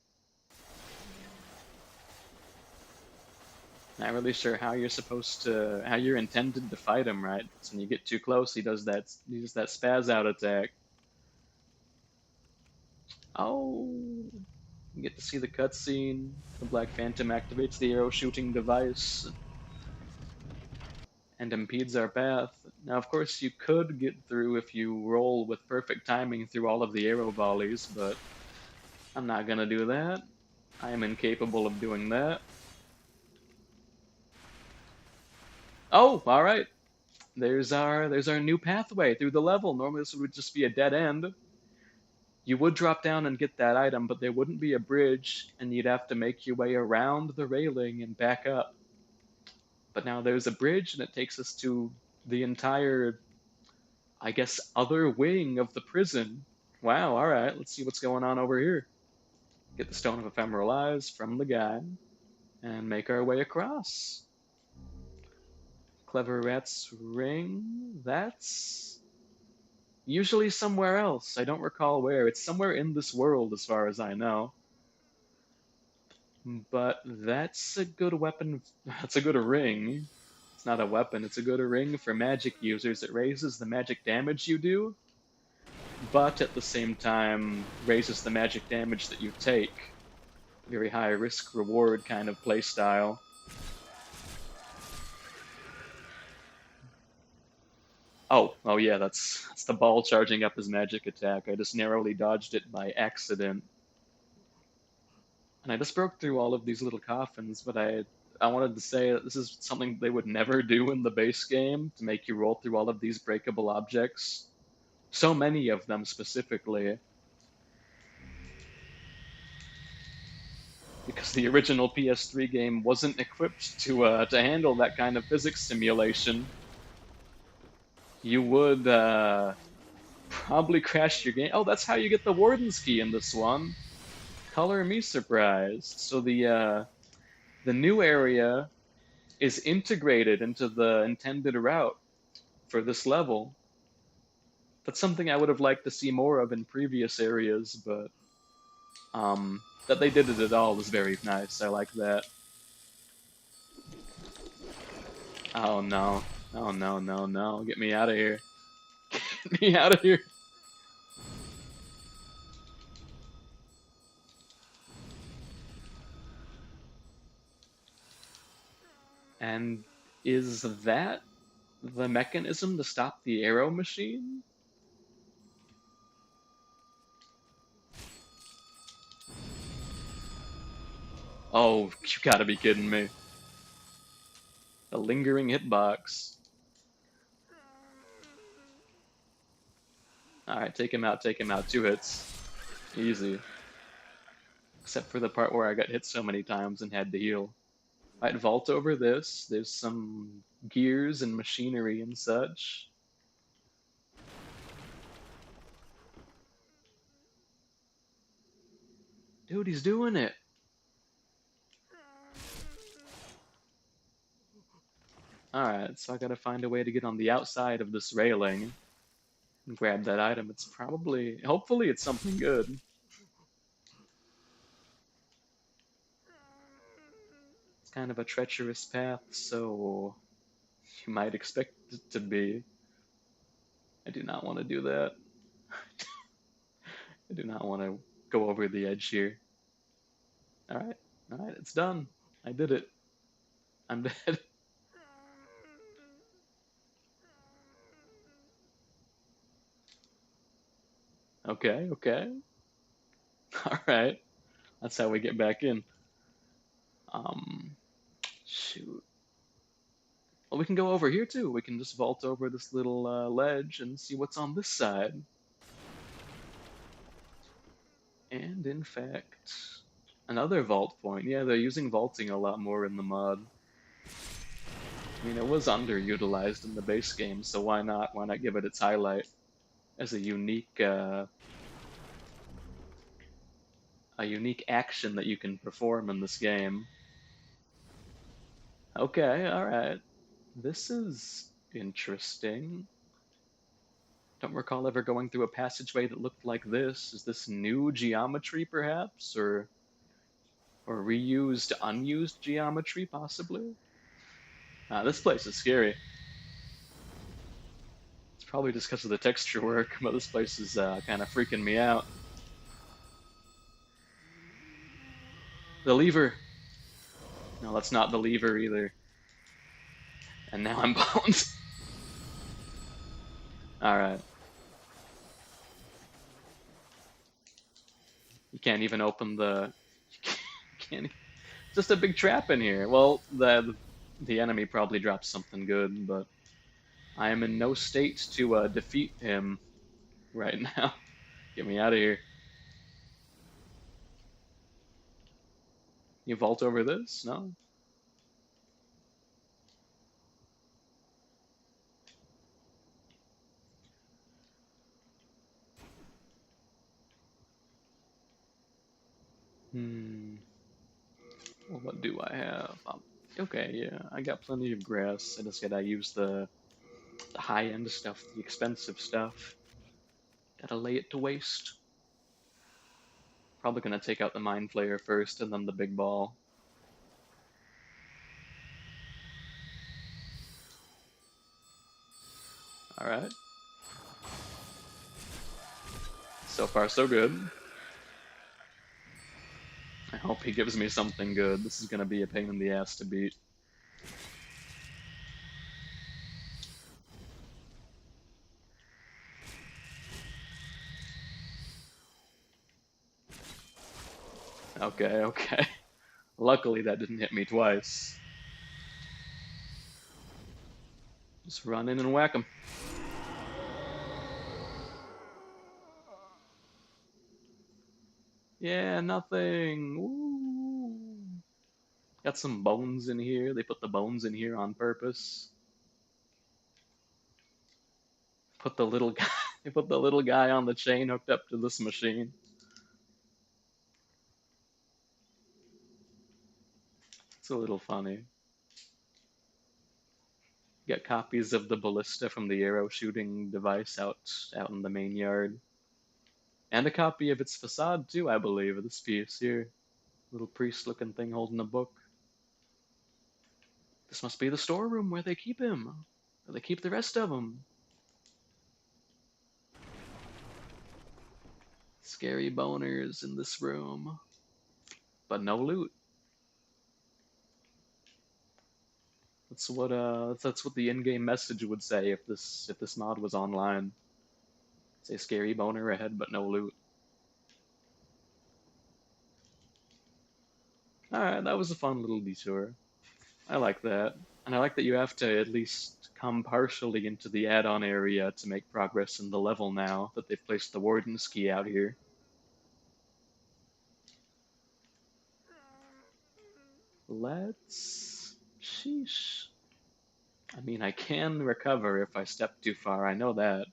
Not really sure how you're intended to fight him, right? So when you get too close, he does that spaz out attack. Oh, you get to see the cutscene. The Black Phantom activates the arrow shooting device and impedes our path. Now, of course, you could get through if you roll with perfect timing through all of the arrow volleys, but I'm not gonna do that. I am incapable of doing that. Oh, all right. There's our new pathway through the level. Normally this would just be a dead end. You would drop down and get that item, but there wouldn't be a bridge, and you'd have to make your way around the railing and back up. But now there's a bridge, and it takes us to the entire, I guess, other wing of the prison. Wow, all right. Let's see what's going on over here. Get the Stone of Ephemeral Eyes from the guy, and make our way across. Clever Rat's ring. That's usually somewhere else. I don't recall where. It's somewhere in this world, as far as I know. But that's a good weapon. That's a good ring. It's not a weapon. It's a good ring for magic users. It raises the magic damage you do, but at the same time raises the magic damage that you take. Very high risk-reward kind of playstyle. Oh yeah, that's the ball charging up his magic attack. I just narrowly dodged it by accident. And I just broke through all of these little coffins, but I wanted to say that this is something they would never do in the base game, to make you roll through all of these breakable objects. So many of them specifically. Because the original PS3 game wasn't equipped to handle that kind of physics simulation. You would probably crash your game. Oh, that's how you get the warden's key in this one. Color me surprised. So the new area is integrated into the intended route for this level. That's something I would have liked to see more of in previous areas, but that they did it at all was very nice. I like that. Oh no. Oh no, no, no. Get me out of here. Get me out of here. And is that the mechanism to stop the arrow machine? Oh, you gotta be kidding me. A lingering hitbox. Alright, take him out, take him out. 2 hits. Easy. Except for the part where I got hit so many times and had to heal. Alright, vault over this. There's some gears and machinery and such. Dude, he's doing it. Alright, so I gotta find a way to get on the outside of this railing and grab that item. It's probably, hopefully it's something good. It's kind of a treacherous path, so you might expect it to be. I do not want to do that. I do not want to go over the edge here. Alright, alright, it's done. I did it. I'm dead. Okay, okay. Alright. That's how we get back in. Um, shoot. Well, we can go over here too. We can just vault over this little ledge and see what's on this side. And in fact, another vault point. Yeah, they're using vaulting a lot more in the mod. I mean, it was underutilized in the base game, so why not? Why not give it its highlight as a unique action that you can perform in this game? Okay, all right. This is interesting. Don't recall ever going through a passageway that looked like this. Is this new geometry, perhaps, or reused, unused geometry, possibly? This place is scary. It's probably just because of the texture work, but this place is kind of freaking me out. The lever. No, that's not the lever either. And now I'm boned. All right. You can't even open the. You can't. Just a big trap in here. Well, the enemy probably dropped something good, but I am in no state to defeat him right now. Get me out of here. You vault over this? No? Hmm. Well, what do I have? Okay, yeah, I got plenty of grass. I just gotta use the high-end stuff, the expensive stuff. Gotta lay it to waste. Probably gonna take out the Mind Flayer first and then the big ball. Alright. So far, so good. I hope he gives me something good. This is gonna be a pain in the ass to beat. Okay, okay. Luckily, that didn't hit me twice. Just run in and whack him. Yeah, nothing. Ooh. Got some bones in here. They put the bones in here on purpose. Put the little guy. They put the little guy on the chain hooked up to this machine. It's a little funny. Get copies of the ballista from the arrow shooting device out in the main yard. And a copy of its facade too, I believe, of this piece here. Little priest-looking thing holding a book. This must be the storeroom where they keep him. Where they keep the rest of them. Scary boners in this room. But no loot. That's what the in-game message would say if this mod was online. Say scary boner ahead, but no loot. Alright, that was a fun little detour. I like that. And I like that you have to at least come partially into the add-on area to make progress in the level now that they've placed the Warden's Key out here. Let's... Sheesh. I mean, I can recover if I step too far, I know that.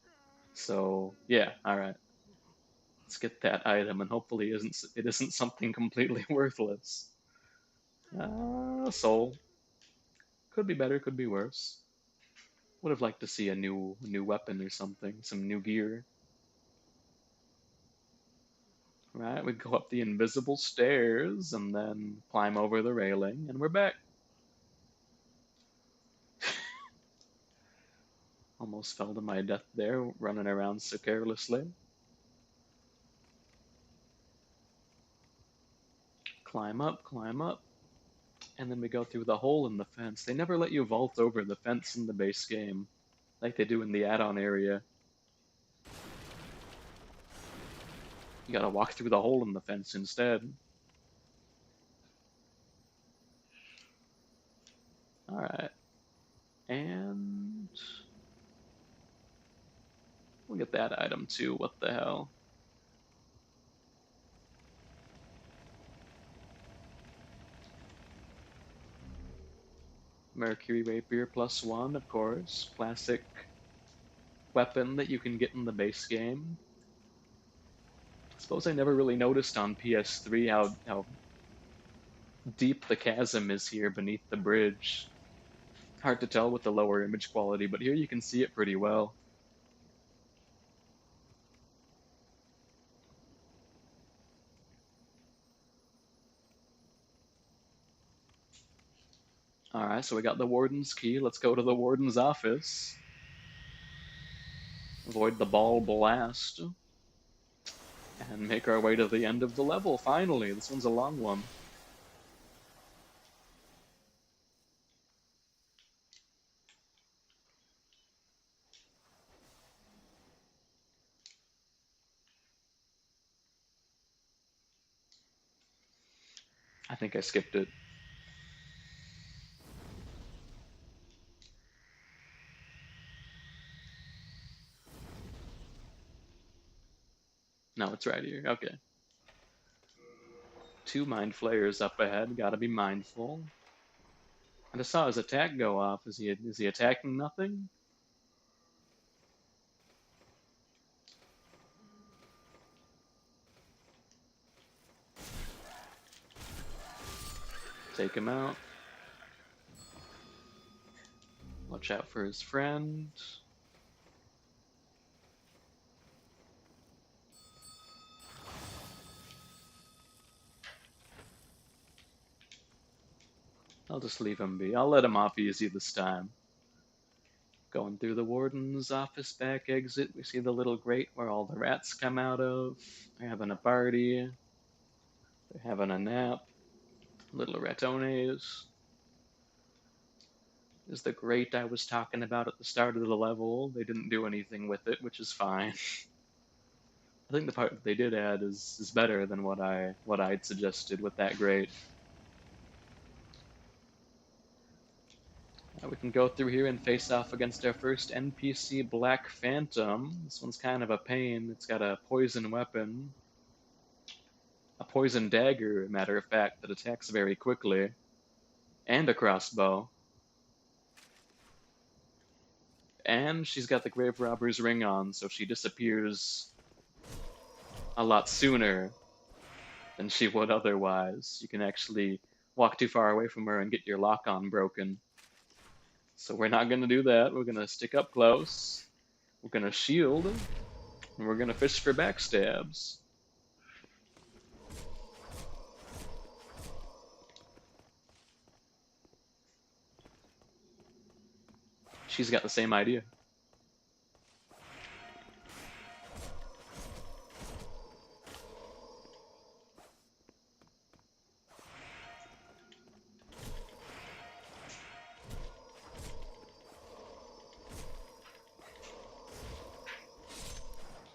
So, yeah, alright. Let's get that item, and hopefully it isn't something completely worthless. Soul. Could be better, could be worse. Would have liked to see a new weapon or something, some new gear. Right, we go up the invisible stairs and then climb over the railing, and we're back. Almost fell to my death there, running around so carelessly. Climb up, and then we go through the hole in the fence. They never let you vault over the fence in the base game, like they do in the add-on area. You gotta walk through the hole in the fence instead. Alright. And... we'll get that item too, what the hell. Mercury Rapier +1, of course. Classic weapon that you can get in the base game. I suppose I never really noticed on PS3 how deep the chasm is here beneath the bridge. Hard to tell with the lower image quality, but here you can see it pretty well. Alright, so we got the Warden's Key. Let's go to the Warden's office. Avoid the ball blast. And make our way to the end of the level, finally. This one's a long one. I think I skipped it. No, it's right here. Okay. 2 Mind Flayers up ahead. Gotta be mindful. I just saw his attack go off. Is he attacking nothing? Take him out. Watch out for his friend. I'll just leave him be. I'll let him off easy this time. Going through the warden's office back exit, we see the little grate where all the rats come out of. They're having a party. They're having a nap. Little ratones. This is the grate I was talking about at the start of the level. They didn't do anything with it, which is fine. I think the part that they did add is better than what I'd suggested with that grate. We can go through here and face off against our first NPC, Black Phantom. This one's kind of a pain. It's got a poison weapon. A poison dagger, matter of fact, that attacks very quickly. And a crossbow. And she's got the Grave Robber's ring on, so she disappears a lot sooner than she would otherwise. You can actually walk too far away from her and get your lock-on broken. So we're not gonna do that. We're gonna stick up close. We're gonna shield, and we're gonna fish for backstabs. She's got the same idea.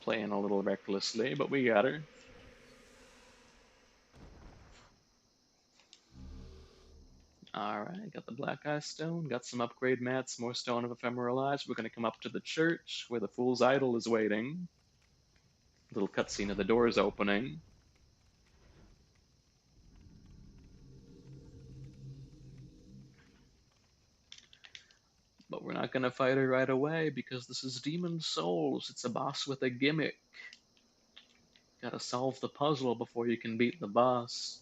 Playing a little recklessly, but we got her. Alright, got the Black Eye Stone, got some upgrade mats, more Stone of Ephemeral Eyes. We're gonna come up to the church where the Fool's Idol is waiting. Little cutscene of the doors opening. But we're not gonna fight her right away because this is Demon Souls. It's a boss with a gimmick. Gotta solve the puzzle before you can beat the boss.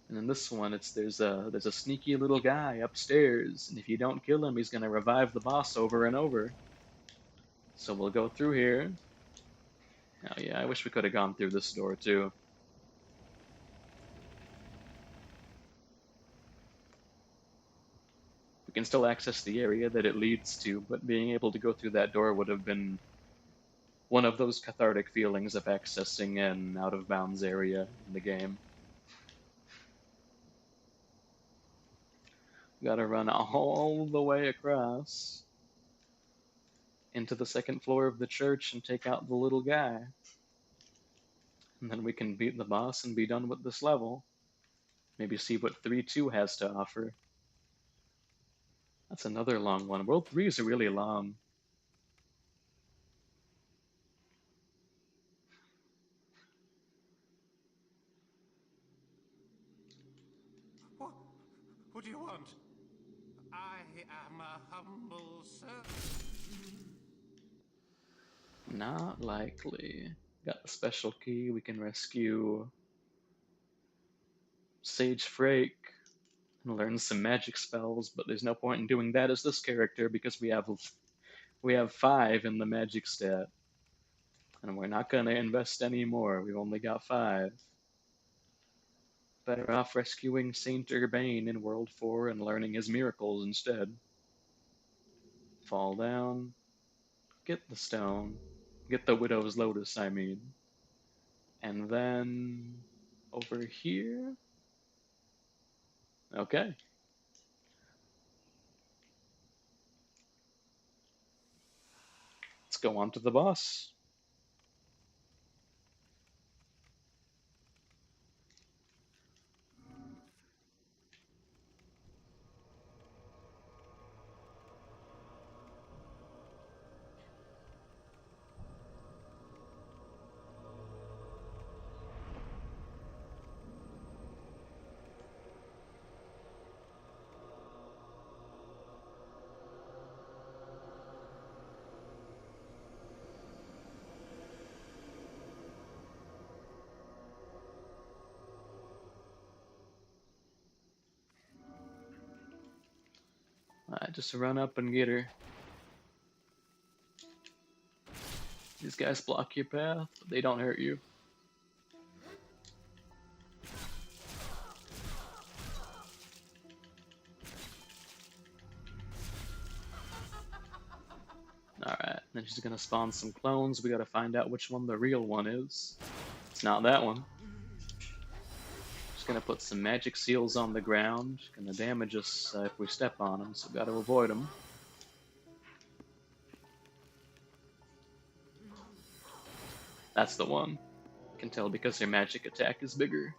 And in this one, there's a sneaky little guy upstairs, and if you don't kill him, he's gonna revive the boss over and over. So we'll go through here. Oh yeah, I wish we could have gone through this door too. We can still access the area that it leads to, but being able to go through that door would have been one of those cathartic feelings of accessing an out-of-bounds area in the game. Gotta run all the way across into the second floor of the church and take out the little guy. And then we can beat the boss and be done with this level. Maybe see what 3-2 has to offer. That's another long one. World 3 is really long. What do you want? I am a humble servant. Not likely. Got the special key. We can rescue Sage Frake and learn some magic spells, but there's no point in doing that as this character because we have 5 in the magic stat. And we're not gonna invest any more. We've only got 5. Better off rescuing Saint Urbane in World 4 and learning his miracles instead. Fall down. Get the stone. Get the Widow's Lotus, I mean. And then over here. Okay. Let's go on to the boss. Alright, just run up and get her. These guys block your path, but they don't hurt you. Alright, then she's gonna spawn some clones. We gotta find out which one the real one is. It's not that one. Just gonna put some magic seals on the ground. Gonna damage us if we step on them, so gotta avoid them. That's the one. Can tell because her magic attack is bigger.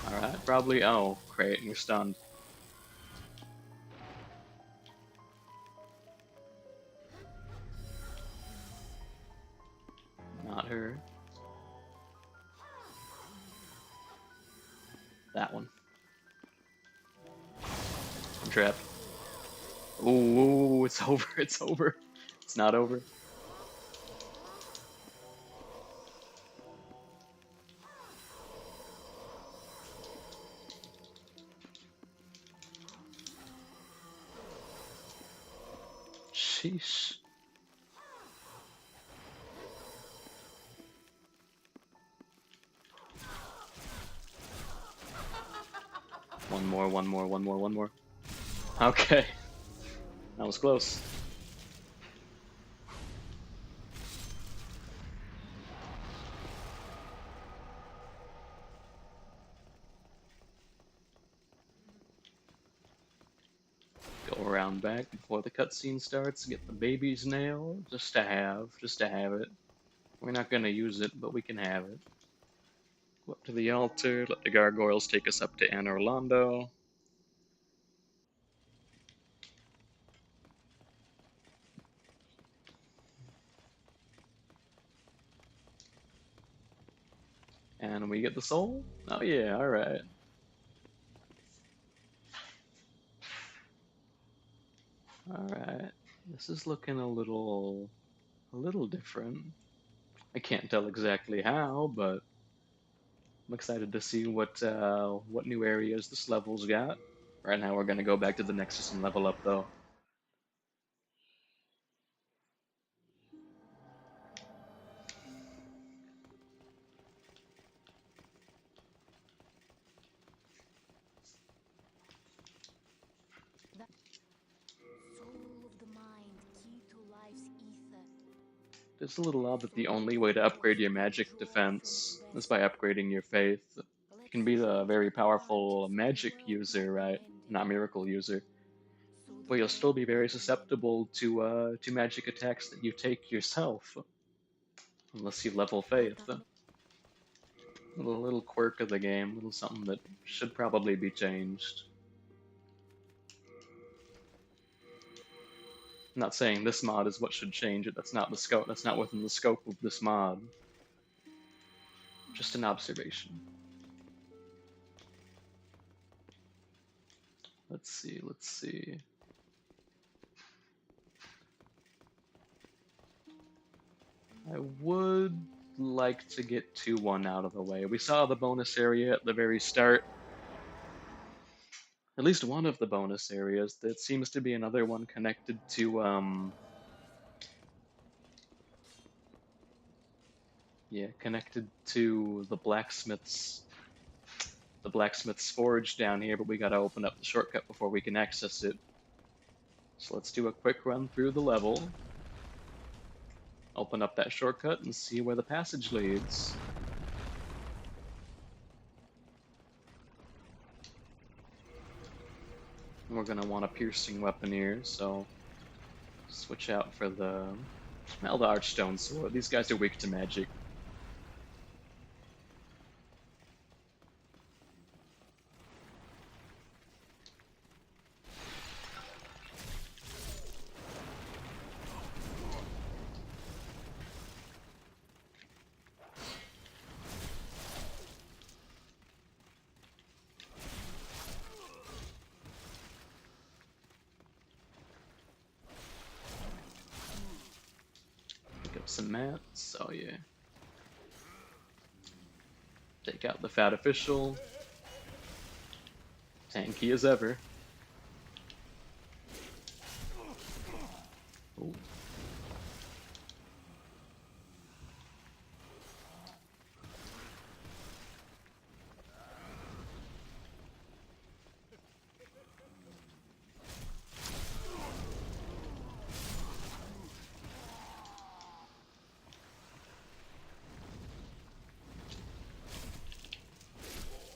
Alright, probably. Oh, great, you're stunned. Not her. That one. Trap. Ooh, it's over, it's over. It's not over. Sheesh. One more, one more, one more, one more. Okay. That was close. Go around back before the cutscene starts, get the baby's nail, just to have it. We're not gonna use it, but we can have it. Go up to the altar, let the gargoyles take us up to Anne Orlando. And we get the soul? Oh yeah, alright. Alright. This is looking a little different. I can't tell exactly how, but I'm excited to see what new areas this level's got. Right now we're gonna go back to the Nexus and level up though. Soul of the mind, key to life's ether. It's a little odd that the only way to upgrade your magic defense is by upgrading your faith. You can be a very powerful magic user, right? Not miracle user, but you'll still be very susceptible to magic attacks that you take yourself, unless you level faith. Little quirk of the game, little something that should probably be changed. I'm not saying this mod is what should change it. That's not the scope. That's not within the scope of this mod. Just an observation. Let's see. Let's see. I would like to get 2-1 out of the way. We saw the bonus area at the very start. At least one of the bonus areas. That seems to be another one connected to yeah, connected to the blacksmith's forge down here, but we gotta open up the shortcut before we can access it. So let's do a quick run through the level. Open up that shortcut and see where the passage leads. We're gonna want a piercing weapon here, so switch out for the Archstone sword. These guys are weak to magic. Pick up some mats. Oh yeah. Take out the fat official. Tanky as ever. Ooh.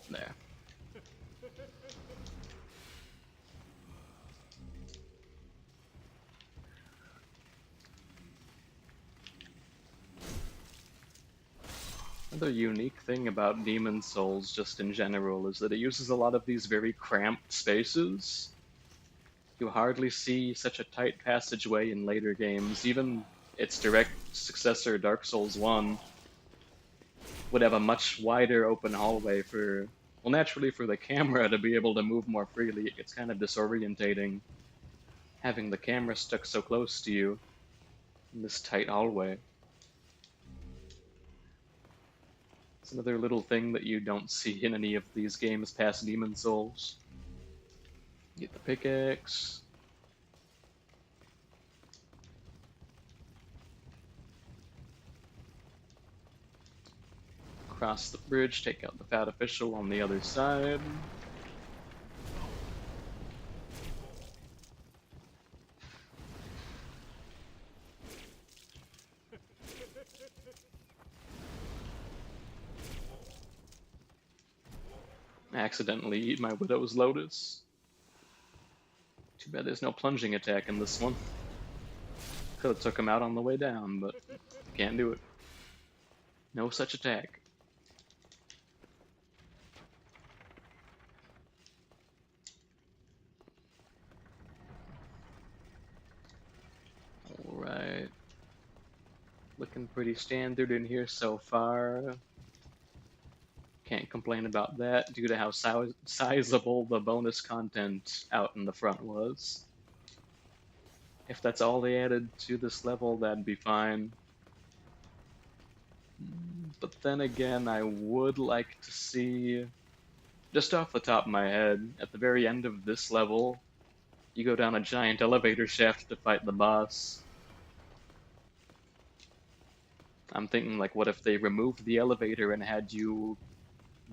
There. Another unique thing about Demon Souls, just in general, is that it uses a lot of these very cramped spaces. You hardly see such a tight passageway in later games. Even its direct successor, Dark Souls 1, would have a much wider open hallway for, well, naturally for the camera to be able to move more freely. It gets kind of disorientating having the camera stuck so close to you in this tight hallway. It's another little thing that you don't see in any of these games past Demon Souls. Get the pickaxe. Cross the bridge, take out the fat official on the other side. Accidentally eat my Widow's Lotus. Too bad there's no plunging attack in this one. Could have took him out on the way down, but can't do it. No such attack. Alright. Looking pretty standard in here so far. Can't complain about that due to how sizable the bonus content out in the front was. If that's all they added to this level, that'd be fine. But then again, I would like to see, just off the top of my head, at the very end of this level, you go down a giant elevator shaft to fight the boss. I'm thinking, like, what if they removed the elevator and had you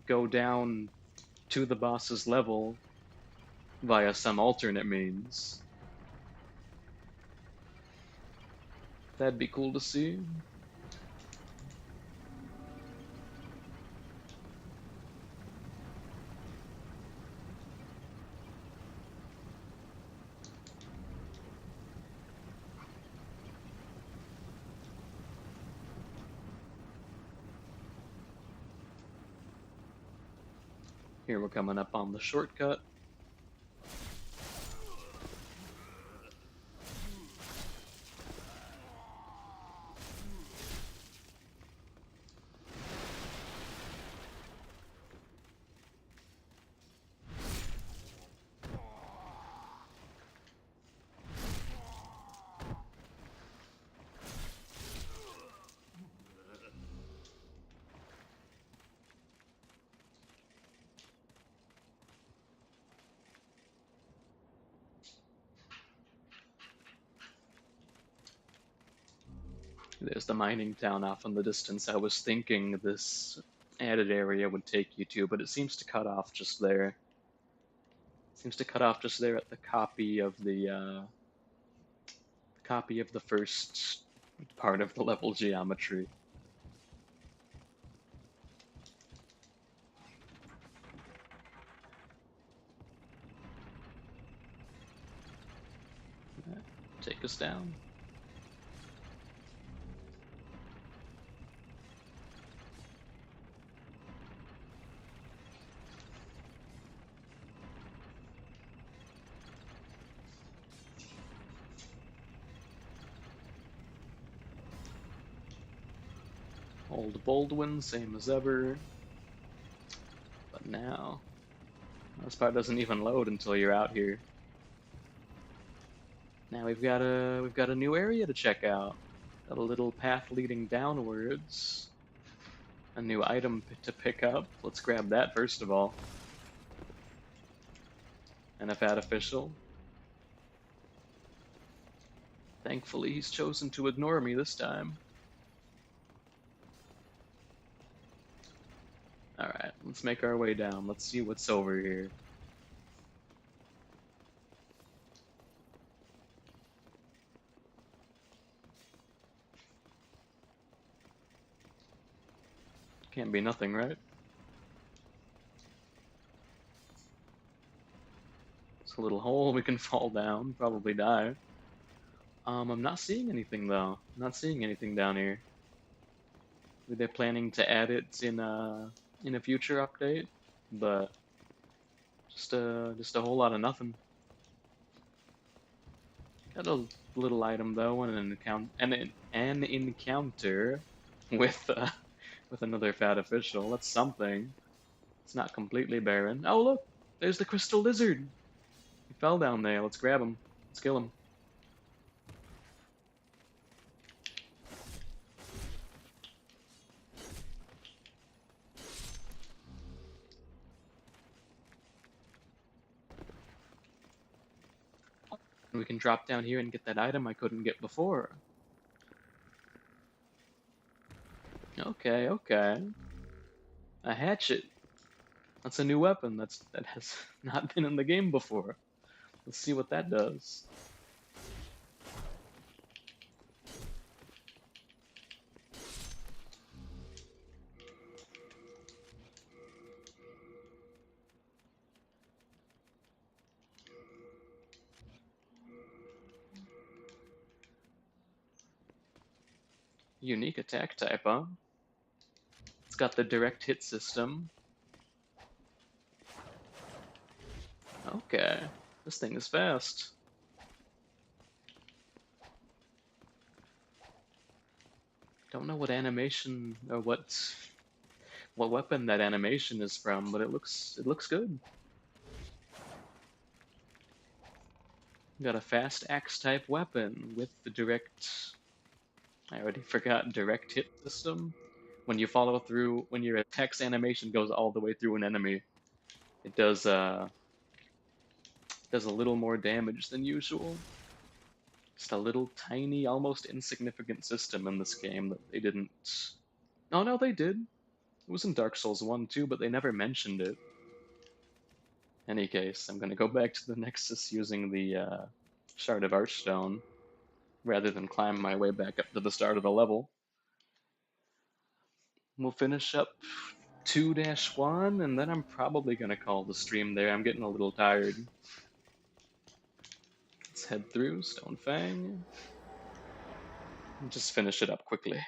go down to the boss's level via some alternate means? That'd be cool to see. Here we're coming up on the shortcut. There's the mining town off in the distance I was thinking this added area would take you to, but it seems to cut off just there. Seems to cut off just there at the copy of the first part of the level geometry. Take us down. Old Baldwin, same as ever. But now, this part doesn't even load until you're out here. Now we've got a new area to check out. Got a little path leading downwards. A new item to pick up. Let's grab that first of all. And a fat official. Thankfully, he's chosen to ignore me this time. Alright, let's make our way down. Let's see what's over here. Can't be nothing, right? It's a little hole we can fall down, probably die. I'm not seeing anything though. I'm not seeing anything down here. Maybe they're planning to add it in a future update, but just a whole lot of nothing. Got a little item though, and an encounter with another fat official. That's something. It's not completely barren. Oh look, there's the crystal lizard. He fell down there. Let's grab him. Let's kill him. We can drop down here and get that item I couldn't get before. Okay, okay. A hatchet. That's a new weapon that has not been in the game before. Let's see what that does. Unique attack type, huh? It's got the direct hit system. Okay, this thing is fast. Don't know what animation or what weapon that animation is from, but it looks good. Got a fast axe type weapon with the direct. I already forgot direct hit system. When you follow through, when your attack's animation goes all the way through an enemy, it does a little more damage than usual. Just a little tiny, almost insignificant system in this game that they didn't. Oh no, they did. It was in Dark Souls 1 too, but they never mentioned it. Any case, I'm gonna go back to the Nexus using the Shard of Archstone rather than climb my way back up to the start of the level. We'll finish up 2-1, and then I'm probably gonna call the stream there. I'm getting a little tired. Let's head through Stonefang and just finish it up quickly.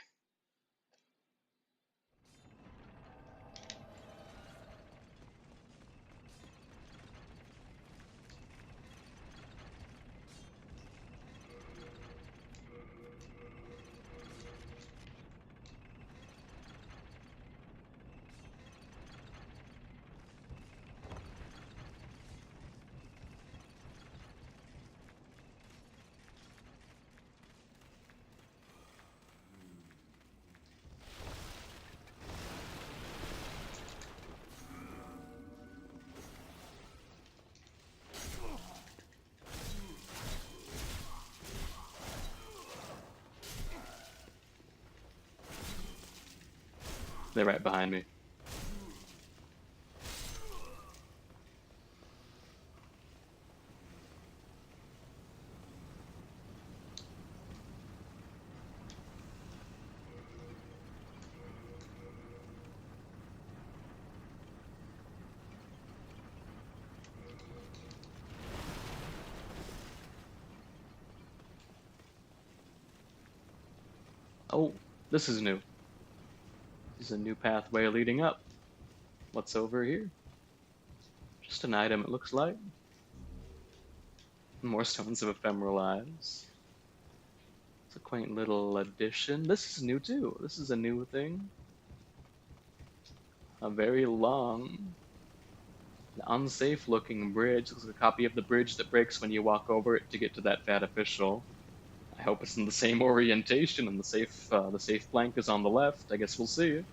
They're right behind me. Oh, this is new. This is a new pathway leading up. What's over here? Just an item, it looks like. More stones of ephemeral eyes. It's a quaint little addition. This is new too. This is a new thing. A very long, unsafe looking bridge. Looks like a copy of the bridge that breaks when you walk over it to get to that fat official. I hope it's in the same orientation and the safe plank is on the left. I guess we'll see.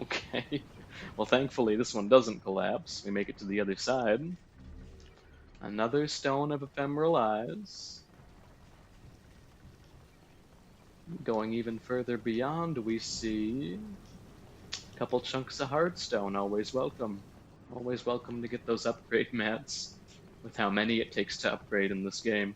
Okay. Well, thankfully this one doesn't collapse. We make it to the other side. Another stone of ephemeral eyes. Going even further beyond, we see a couple chunks of hardstone. Always welcome. Always welcome to get those upgrade mats with how many it takes to upgrade in this game.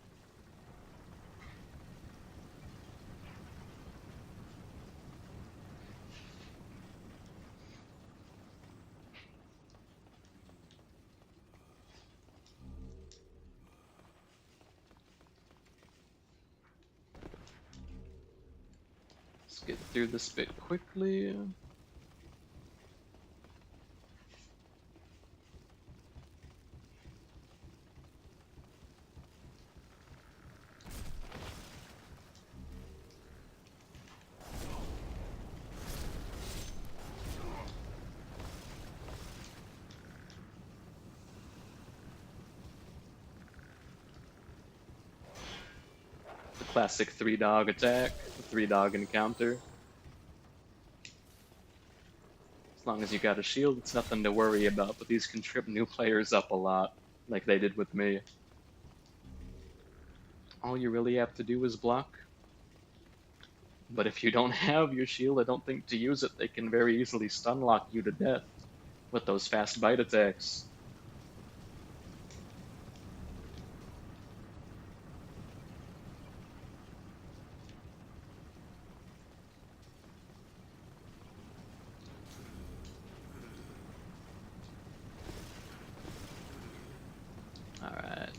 Let's get through this bit quickly. The classic 3-dog attack, the 3-dog encounter. As long as you got a shield, it's nothing to worry about, but these can trip new players up a lot, like they did with me. All you really have to do is block But if you don't have your shield, I don't think to use it, they can very easily stun lock you to death with those fast bite attacks. Alright.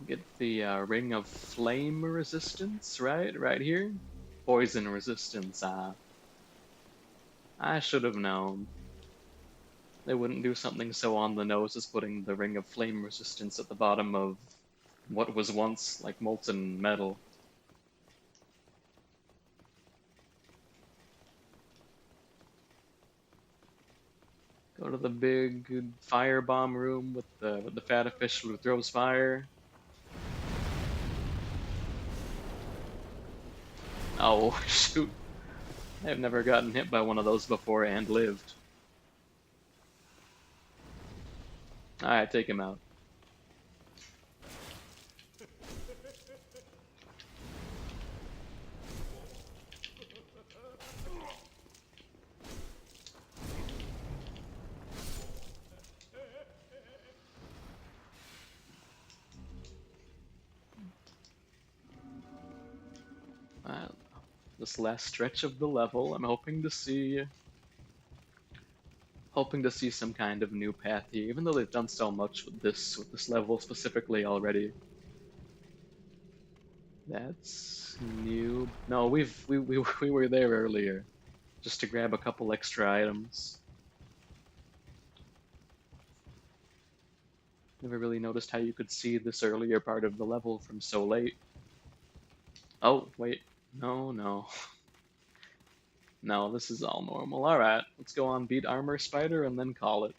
Get the Ring of Flame resistance, right? Right here? Poison resistance, I should have known. They wouldn't do something so on the nose as putting the Ring of Flame resistance at the bottom of what was once like molten metal. Go to the big firebomb room with the fat official who throws fire. Oh shoot! I've never gotten hit by one of those before and lived. Alright, take him out. This last stretch of the level, I'm hoping to see some kind of new path here, even though they've done so much with this level specifically already. That's new. No, we were there earlier, just to grab a couple extra items. Never really noticed how you could see this earlier part of the level from so late. Oh, wait. No, no. No, this is all normal. Alright, let's go on beat Armor Spider and then call it.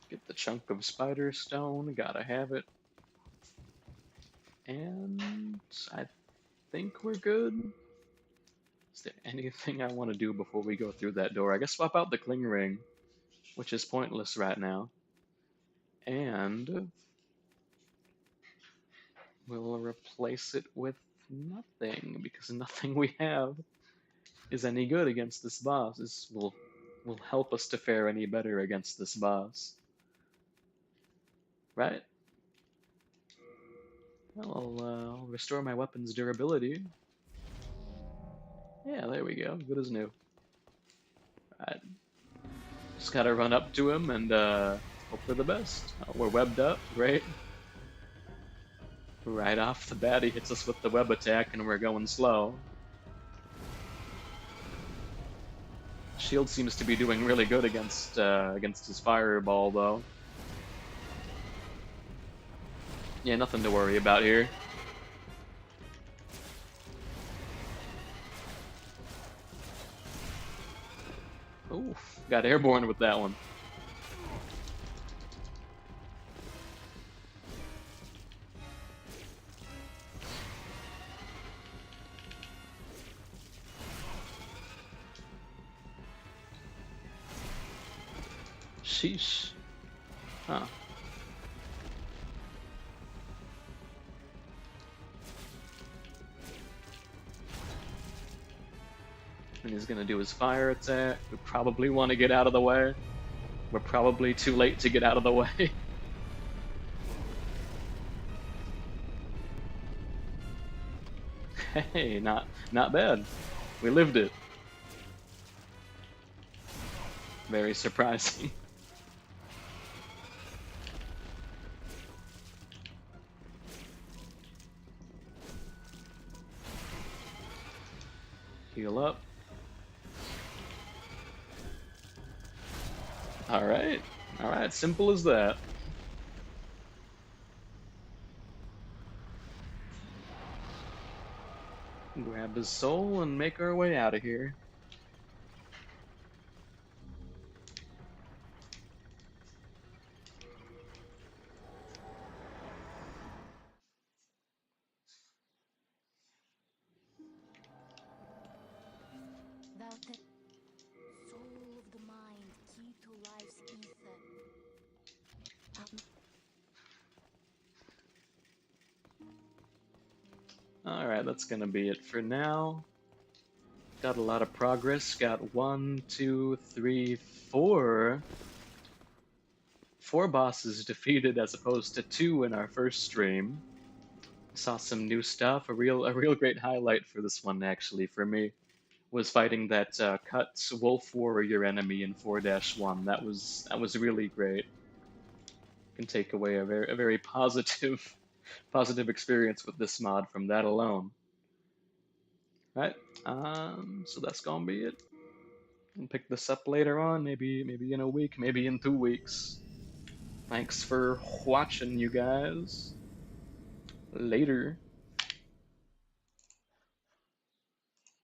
Get the chunk of spider stone, gotta have it. And I think we're good. Is there anything I want to do before we go through that door? I guess swap out the cling ring, which is pointless right now. And we'll replace it with nothing, because nothing we have is any good against this boss. This will help us to fare any better against this boss. Right? Well, I'll restore my weapon's durability. Yeah, there we go. Good as new. Alright. Just gotta run up to him and hope for the best. Oh, we're webbed up. Great. Right off the bat, he hits us with the web attack and we're going slow. Shield seems to be doing really good against his fireball, though. Yeah, nothing to worry about here. Ooh, got airborne with that one. Sheesh. Huh. And he's gonna do his fire attack. We probably want to get out of the way. We're probably too late to get out of the way. Hey, not bad. We lived it. Very surprising. Heal up. Alright. Alright, simple as that. Grab his soul and make our way out of here. Thou soul of the mind, key to life's ether. Alright, that's gonna be it for now. Got a lot of progress. Got 1, 2, 3, 4. 4 bosses defeated as opposed to 2 in our first stream. Saw some new stuff. A real great highlight for this one, actually, for me, was fighting that cut wolf warrior enemy in 4-1. That was really great. Can take away a very positive positive experience with this mod from that alone. Right. So that's gonna be it. We'll pick this up later on, maybe in a week, maybe in 2 weeks. Thanks for watching, you guys. Later.